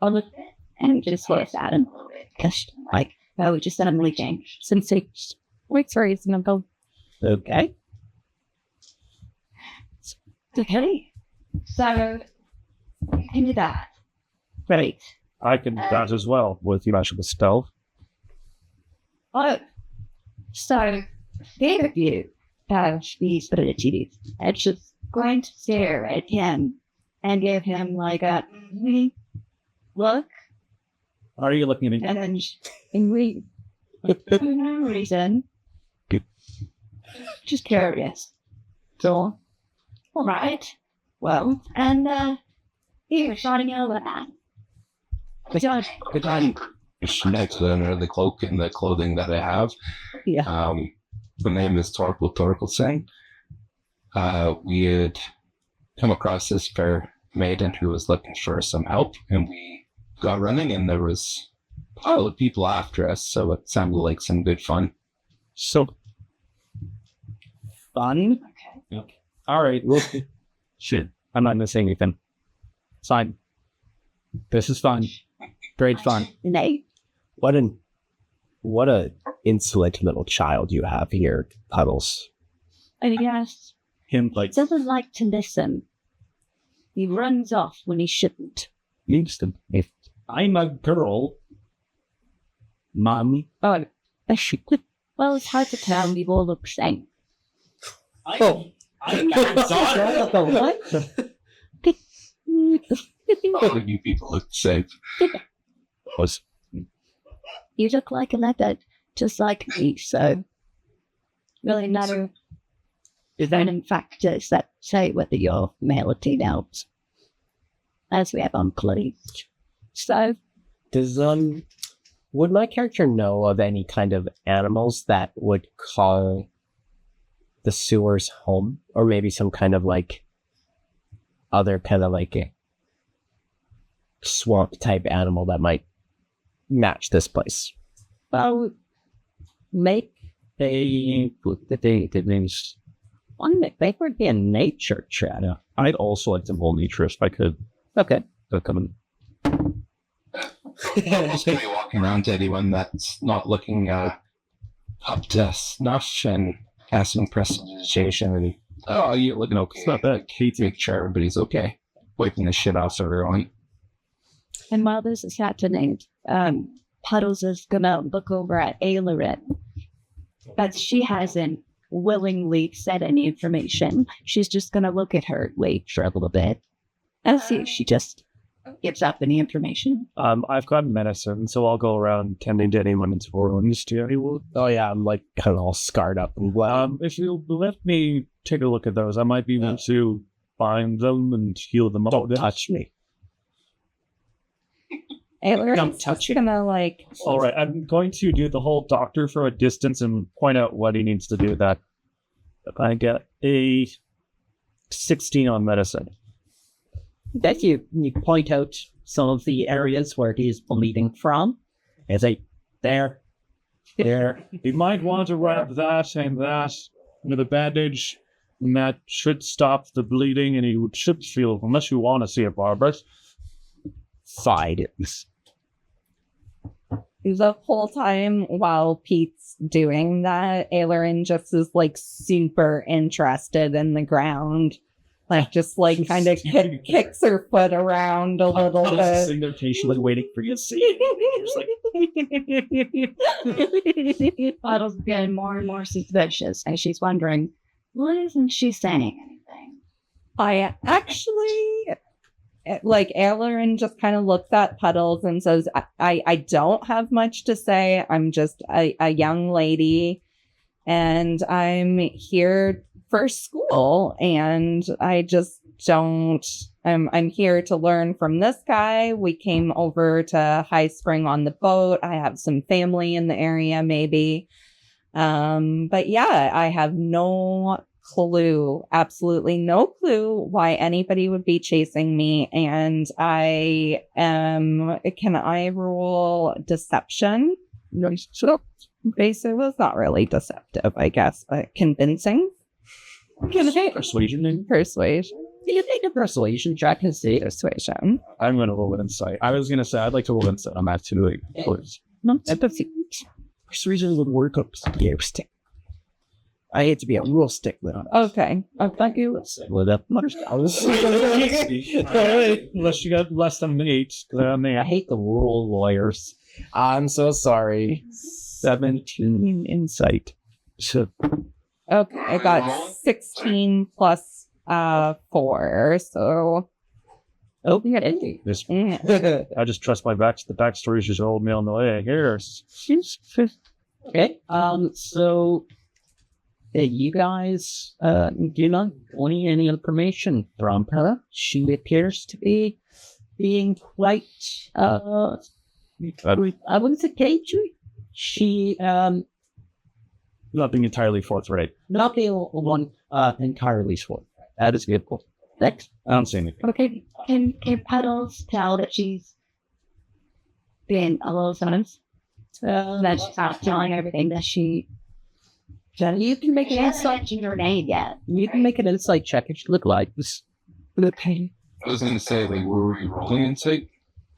on the and just look at him. Because, like, oh, it just suddenly changed. Since it's reasonable. Okay. Okay. So, into that. Great. I can do that as well with you actually with stealth. Oh. So, there of you have these abilities. And just going to stare at him and give him like a look. Are you looking at me? And then for no reason. Good. Just curious. So, all right. Well, and here, starting over now. Good time. Next to enter the cloak and the clothing that I have. Yeah. The name is Torkel Singh. We had come across this fair maiden who was looking for some help, and we got running, and there was a pile of people after us, so it sounded like some good fun. So fun? Okay. Yep. All right. Well, shit. I'm not going to say anything. It's fine. This is fun. Great fun. Nate? What a insolent little child you have here, Puddles. I guess. Him, He like, doesn't like to listen. He runs off when he shouldn't. instant. If I'm a girl, Mommy. Oh, well, it's hard to tell. We all look the same. I'm All of you people look safe. Was You look like a leopard, just like me, so really matter. Is there in fact just that say whether you're male or female, as we have on clothes. So, Does would my character know of any kind of animals that would call the sewers home, or maybe some kind of like other kind of like a swamp type animal that might match this place? Well, make a the names. One that they would be a nature chat. I'd also like to roll nature if I could. Okay. They're coming. Just gonna be walking around to anyone that's not looking up to snuff and casting prestidigitation. And, oh, you're looking okay. It's not bad. Kate, make sure everybody's okay. Wiping the shit off everyone. And while this is happening, Puddles is gonna look over at Ailerin. But she hasn't willingly said any information. She's just gonna look at her, wait for a little bit, and see if she just gives up any information. I've got medicine, so I'll go around tending to anyone into wounds. Do you have any wounds? Oh yeah, I'm like kind of all scarred up and If you let me take a look at those, I might be able to find them and heal them up. don't touch me. Ailerin, Don't touch it. gonna like. All right, I'm going to do the whole doctor from a distance and point out what he needs to do. That if I get a 16 on medicine. That you point out some of the areas where he's bleeding from. As a there. You might want to wrap that and that with a bandage, and that should stop the bleeding, and you should feel, unless you want to see it, Barbara. Fine. The whole time while Pete's doing that, Ailerin just is like super interested in the ground. Like just like kind of kicks her foot around a little bit. Sitting there patiently waiting for you to see it. Puddles getting more and more suspicious, and she's wondering, why isn't she saying anything? I actually, like, Ailerin just kind of looks at Puddles and says, I don't have much to say. I'm just a young lady, and I'm here for school, and I just don't, I'm here to learn from this guy. We came over to High Spring on the boat. I have some family in the area, maybe. But yeah, I have no clue, absolutely no clue why anybody would be chasing me. And can I roll deception? Basically, it's not really deceptive, I guess, but convincing. Persuasion and Persuasion. You take a persuasion check and see. Persuasion. I'm going to roll insight. I was going to say I'd like to roll insight. I'm actually please. Persuasion would work up. I hate to be a real stickler on it. Okay. Thank you. Split up. Unless you got less than 8, then I hate the rural lawyers. I'm so sorry. 17 insight. So, Okay, I got 16 plus 4, so... oh, you got 18. this, Mm. I just trust my the backstories just rolled me on the way. Here. Okay. So, you guys do not want any information from her. She appears to be being quite, I wouldn't say cagey. She, Not being entirely forthright. not the one entirely sure. That is good. Next. I don't see anything. Okay, can Puddles tell that she's being a little honest? That she's not telling everything that she... You can make an insight. in her name yet. You can make an insight check if you look like this. I was going to say, like, were we rolling insight?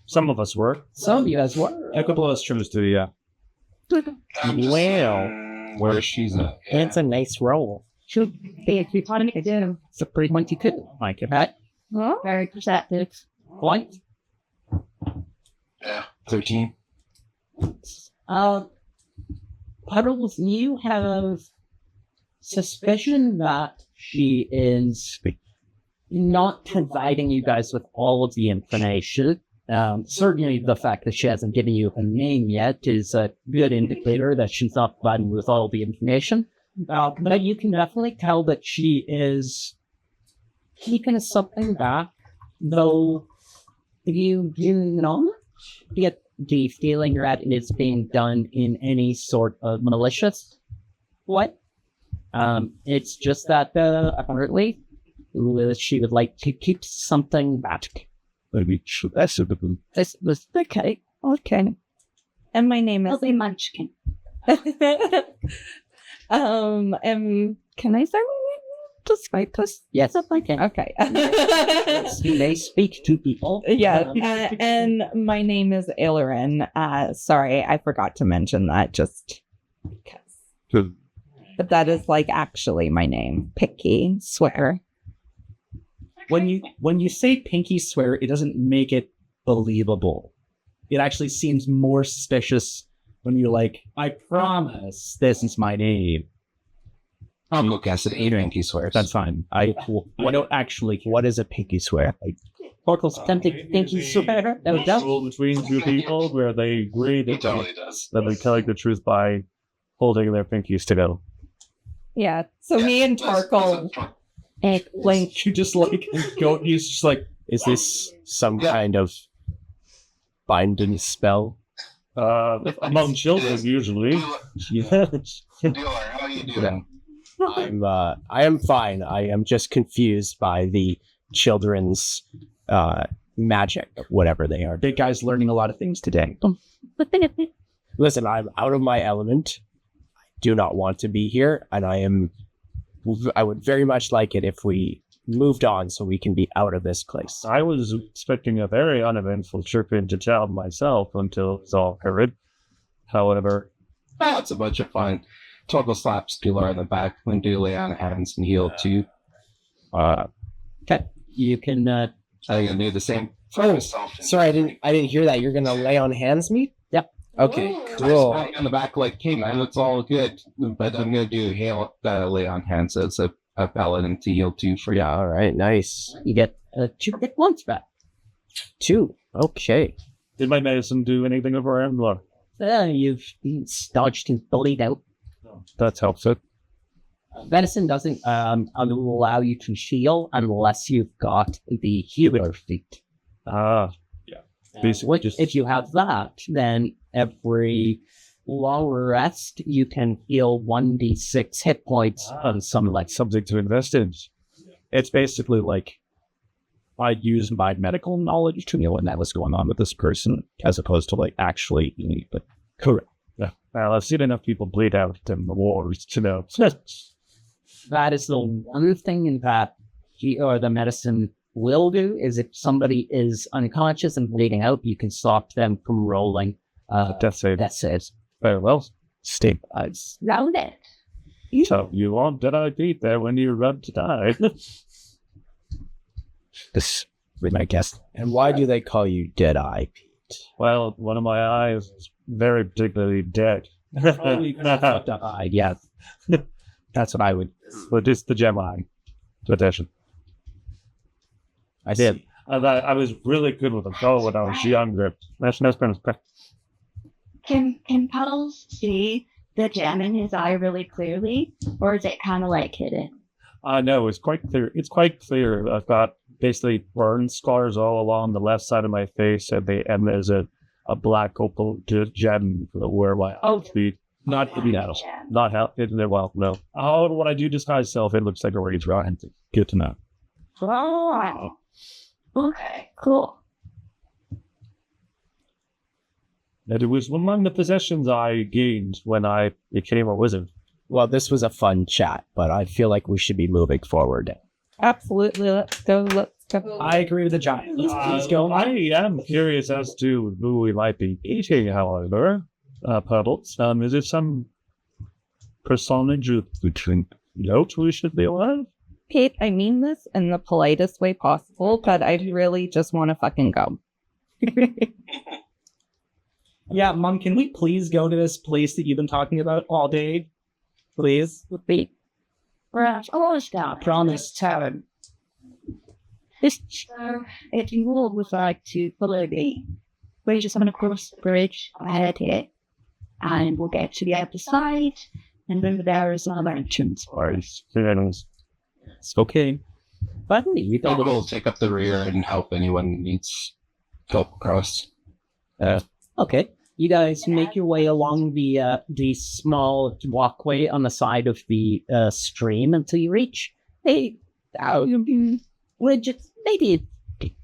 Some of us were. Some of you guys were. A couple of us chose to, yeah. Well, Where she's at. it's a nice roll. She'll be a cute one if you do. It's a pretty pointy kid. Like it, right? Huh? Very perceptive. Point. Yeah. 13. Puddles, you have suspicion that she is not providing you guys with all of the information. Certainly the fact that she hasn't given you a name yet is a good indicator that she's not providing you with all the information. But you can definitely tell that she is keeping something back, though you do not get the feeling that it is being done in any sort of malicious way. It's just that apparently she would like to keep something back. Maybe that's a bit. This was okay. Okay. And my name I'll is... be Munchkin. and can I say my name? Just focus. Yes. Okay. Okay. You may speak to people. Yeah, and my name is Aileron. Sorry, I forgot to mention that just because. Good. But that is like actually my name. Pinky Swear. When you say pinky swear, it doesn't make it believable. It actually seems more suspicious when you're like, I promise this is my name. I'll go guess it. Pinky swears. That's fine. I don't actually. What is a pinky swear? Like, Oracle's tempting pinky swear. No doubt. Rule between two people where they agree He totally does. that they're telling the truth by holding their pinkies together. Yeah. So me and Torkel. Link, you just like go. He's just like, Is this some kind of binding spell? Among children, usually. Dealer, how you doing? I am fine. I am just confused by the children's magic, whatever they are. big guy's learning a lot of things today. Listen, I'm out of my element. I do not want to be here, and I would very much like it if we moved on so we can be out of this place. I was expecting a very uneventful trip into town myself until it was all heard. However, It's a bunch of fun. Toggle slaps Dealer on the back when do lay on hands and heal too. Okay. You can, I think I'll do the same for myself. Sorry, I didn't hear that. You're gonna lay on hands me? Yep. Okay, Cool. cool. On the back, like, hey man, it's all good. But I'm gonna do hail lay on hands as a paladin to heal too for you. Yeah, all right, nice. you get 2 hit points back. 2. Okay. did my medicine do anything of our end? Well, You've stodged and bullied out. that helps it. Medicine doesn't allow you to heal unless you've got the healer feat. Basically, Which, just if you have that, then every long rest you can heal 1d6 hit points on some like something to invest in. It's basically like I'd use my medical knowledge to know what that was going on with this person, as opposed to like actually. But correct. Yeah. Well, I've seen enough people bleed out in the wars to know. that is the one thing that the medicine will do is if somebody is unconscious and bleeding out, you can stop them from rolling Death save. death saves. Very well. Stay. Round it. So you want Deadeye Pete there when you're about to die. This with my guess. And why do they call you Deadeye, Pete? Well, one of my eyes is very particularly dead. Fucked up eye, yeah. That's what I would. But it's the gem eye. Tradition. I did. I was really good with a bow when I was younger. That's been Can Puddles see the gem in his eye really clearly, or is it kind of like hidden? No, it's quite clear. It's quite clear. I've got basically burn scars all along the left side of my face, and there's a black opal gem where my feet. Not hidden out. Not hidden there. Well, no. Oh, when I do disguise self, it looks like a rage right. Good to know. Oh. Okay, cool. And it was among the possessions I gained when I became a wizard. Well, this was a fun chat, but I feel like we should be moving forward. Absolutely. Let's go. I agree with the giant. Let's go. I am curious as to who we might be eating, however. Puddles. Is it some personage between notes we should be aware of? Kate, I mean this in the politest way possible, but I really just want to fucking go. Yeah, Mom, can we please go to this place that you've been talking about all day? Please? We're almost down. Promise, Tavern. If you all would like to follow me, we're just going to cross the bridge ahead here, and we'll get to the other side, and then there is another entrance. It's okay. But we I'll go take up the rear and help anyone needs help across. okay. You guys make your way along the small walkway on the side of the stream until you reach maybe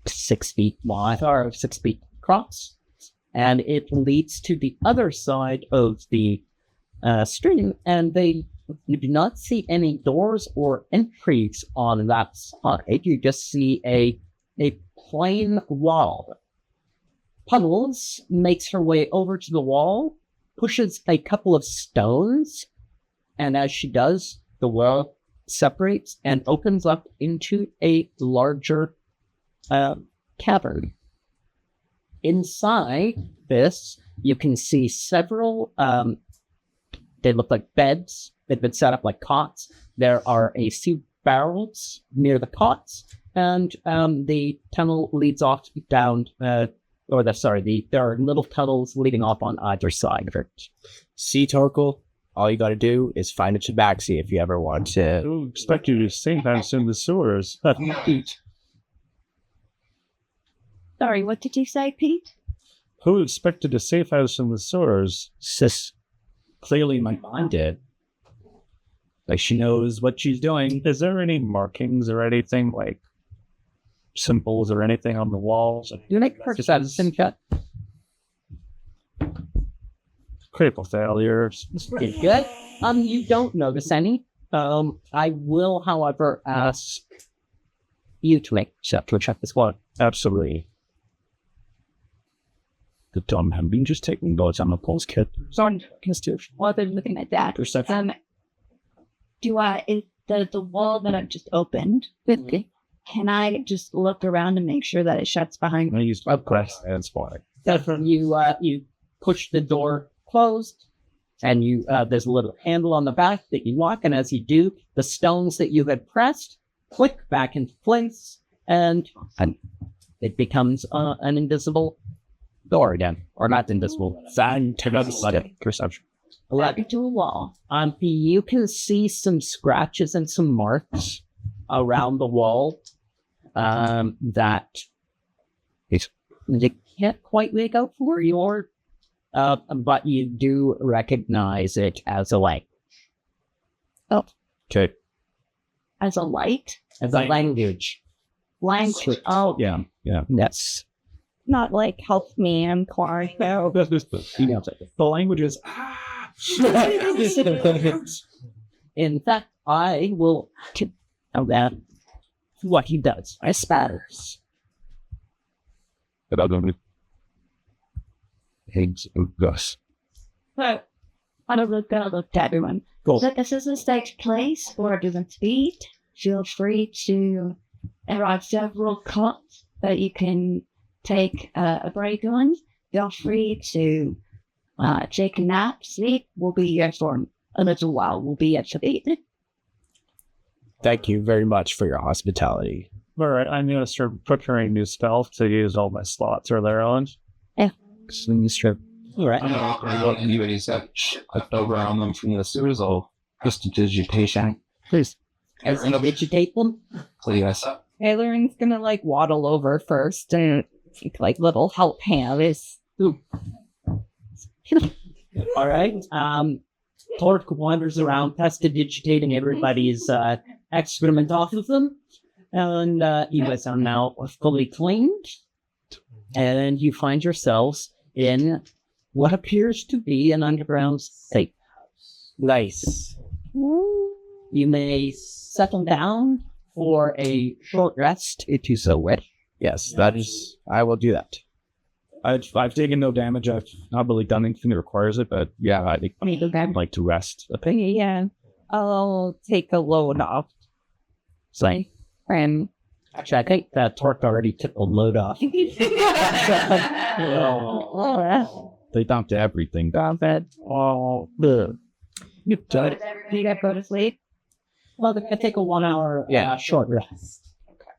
6 feet wide or 6 feet across, and it leads to the other side of the stream. And You do not see any doors or entries on that side. You just see a plain wall. Puddles makes her way over to the wall, pushes a couple of stones, and as she does, the wall separates and opens up into a larger cavern. Inside this, you can see several, they look like beds. They've been set up like cots. There are a few barrels near the cots, and the tunnel leads off down, there are little tunnels leading off on either side of it. See, Torkel, all you got to do is find a tabaxi if you ever want to. Who expect you to safe house in the sewers? Sorry, what did you say, Pete? Who expected a safe house in the sewers? Sis, Clearly my mom did. Like, she knows what she's doing. Is there any markings or anything, like symbols or anything on the walls? do you make a purchase out of sim cut? Critical failures. Good. You don't notice any. I will, however, ask you to make to check this one. Absolutely. The dumb have been just taking notes on the pulse kit. Sorry, Constitution. While they're looking at that, Perception. is the wall that I've just opened, can I just look around and make sure that it shuts behind me? I use Of course. and spotting. You push the door closed, and there's a little handle on the back that you lock, and as you do, the stones that you had pressed click back into place, and it becomes an invisible door again, or not invisible. Perception. Into a wall. You can see some scratches and some marks around the wall that you can't quite make out for your, but you do recognize it as a light. Oh, Okay. as a light? As a language. Language. Oh, Yeah. Yes. not like help me, I'm sorry. No, that's the language is. In fact, I will tell that what he does. I spatters. Eggs of Gus. So, I don't look to everyone. Cool. So this is a safe place for a different speed. Feel free to arrive several cots that you can take a break on. Feel free to take a nap, sleep. We'll be here for a little while. We'll be at the evening. Thank you very much for your hospitality. All right, I'm going to start preparing new spells to use all my slots earlier on. Swing strip. All right. I don't know what he said. Left over on them from the sewers, I'll just digitation. Please. Digitate them. Please. Tayloring's gonna waddle over first and take little help hands. All right. Torque wanders around, digitating everybody's excrement off of them. And you guys are now fully cleaned. And you find yourselves in what appears to be an underground safe house. Nice. You may settle down for a short rest if you so wish. Yes, I will do that. I've taken no damage. I've not really done anything that requires it, but yeah, I think I'd like to rest. Yeah, I'll take a load off. So, And actually, I think that Torque already took a load off. They dumped everything. bed. Oh, You gotta go to sleep. Well, they're going to take a 1 hour short rest.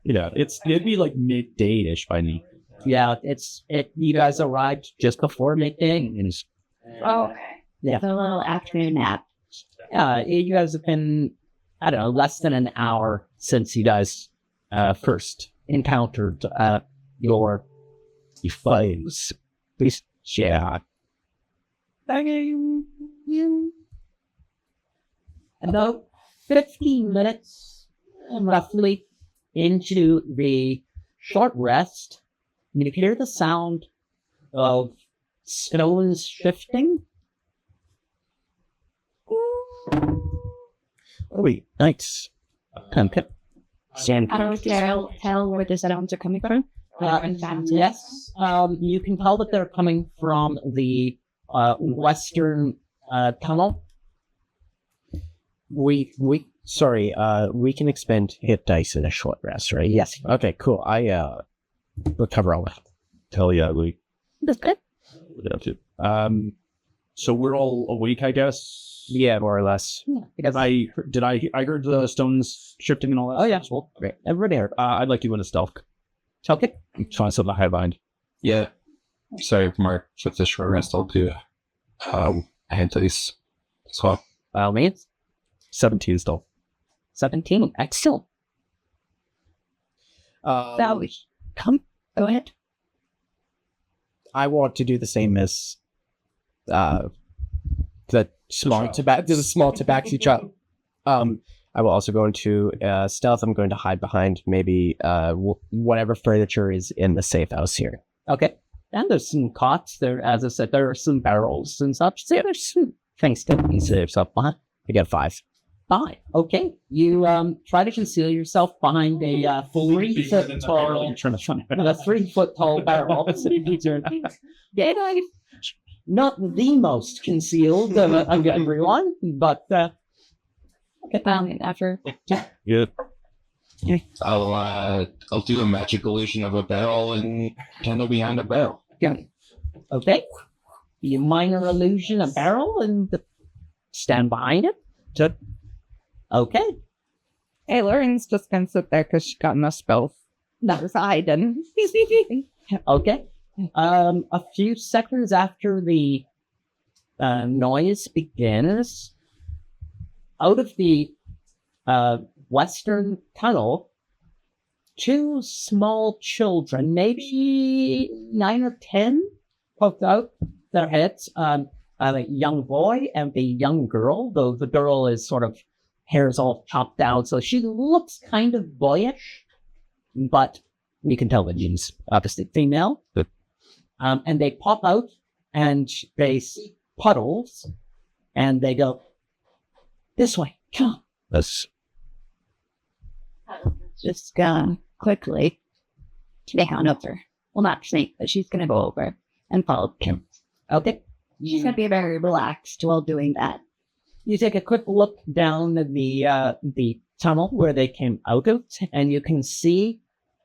yeah, it'd be like midday-ish by me. Yeah, you guys arrived just before midday. And it's, Oh, okay. Yeah. So a little afternoon nap. you guys have been, I don't know, less than an hour since you guys first encountered your foes. Yeah. About 15 minutes, roughly, into the short rest, you hear the sound of stones shifting. Wait, nice. Okay. I don't tell where the sounds are coming from. Yes. You can tell that they're coming from the western tunnel. We can expend hit dice in a short rest, right? Yes. Okay, cool. I recover all that. Hell yeah, we That's good. would have to. So we're all awake, I guess. Yeah, more or less. Because I heard the stones shifting and all that. Oh, yeah. Well, Great. Everybody here. I'd like to win a stealth. Okay. Find something to hide behind. Yeah. Sorry, Mark, with the short rest, I'll do a hand dice as well. By all means. 17 stealth. 17. Excellent. Valley. Come. Go ahead. I want to do the same as the small tabaxi truck. I will also go into stealth. I'm going to hide behind maybe whatever furniture is in the safe house here. Okay. And there's some cots there. As I said, there are some barrels and such. So there's some things to be safe up behind. I get 5. 5. Okay. You try to conceal yourself behind a 3-foot tall, a 3-foot tall barrel. Yeah, not the most concealed of everyone, but Valiant effort. Yeah. I'll do a magic illusion of a barrel and candle behind a barrel. yeah. Okay. You minor illusion a barrel and stand behind it. Okay. Hey, Lauren's just gonna sit there because she got enough spells. That was hiding. Okay. A few seconds after the noise begins, out of the western tunnel, 2 small children, maybe 9 or 10, poked out their heads. A young boy and a young girl, though the girl is sort of hair's all chopped out, so she looks kind of boyish, but you can tell that she's obviously female. And they pop out and they see puddles and they go, "This way, come." That's Just quickly down over. Well, not snake, but she's gonna go over and follow him. Okay. She's gonna be very relaxed while doing that. You take a quick look down the tunnel where they came out of, and you can see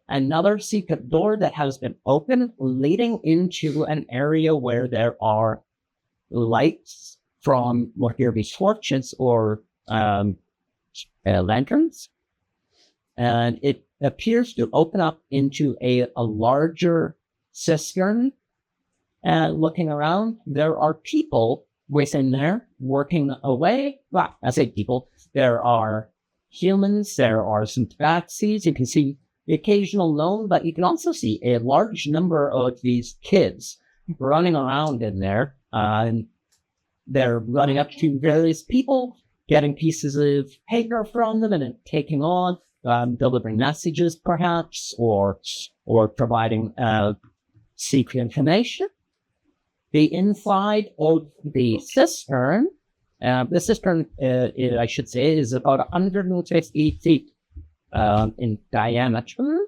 another secret door that has been opened, leading into an area where there are lights from what appear to be torches or lanterns. And it appears to open up into a larger cistern. And looking around, there are people within there working away. Well, I say people. There are humans. There are some tabaxis. You can see the occasional gnome, but you can also see a large number of these kids running around in there. And they're running up to various people, getting pieces of paper from them and then taking on, delivering messages perhaps, or providing secret information. The inside of the cistern, I should say, is about 150 feet in diameter.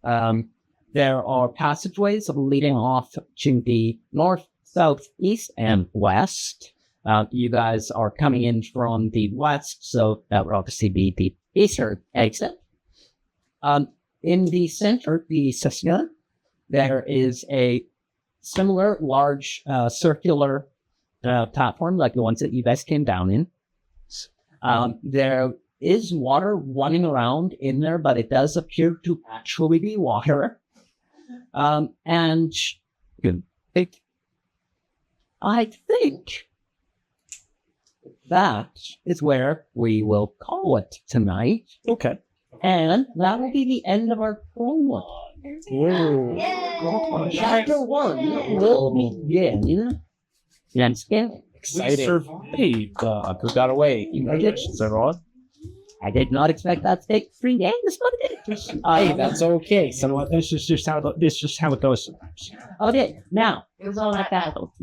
There are passageways leading off to the north, south, east, and west. You guys are coming in from the west, so that would obviously be the eastern exit. In the center, the cistern, there is a similar large circular platform like the ones that you guys came down in. There is water running around in there, but it does appear to actually be water. And I think that is where we will call it tonight. okay. And that will be the end of our prologue. Chapter 1 will begin. Let's go. Exciting. Survived. We got away. You made it. Is that right? I did not expect that to take 3 days, but it did. Hey, that's okay. This is just how it goes. Okay, now, it was all that battle.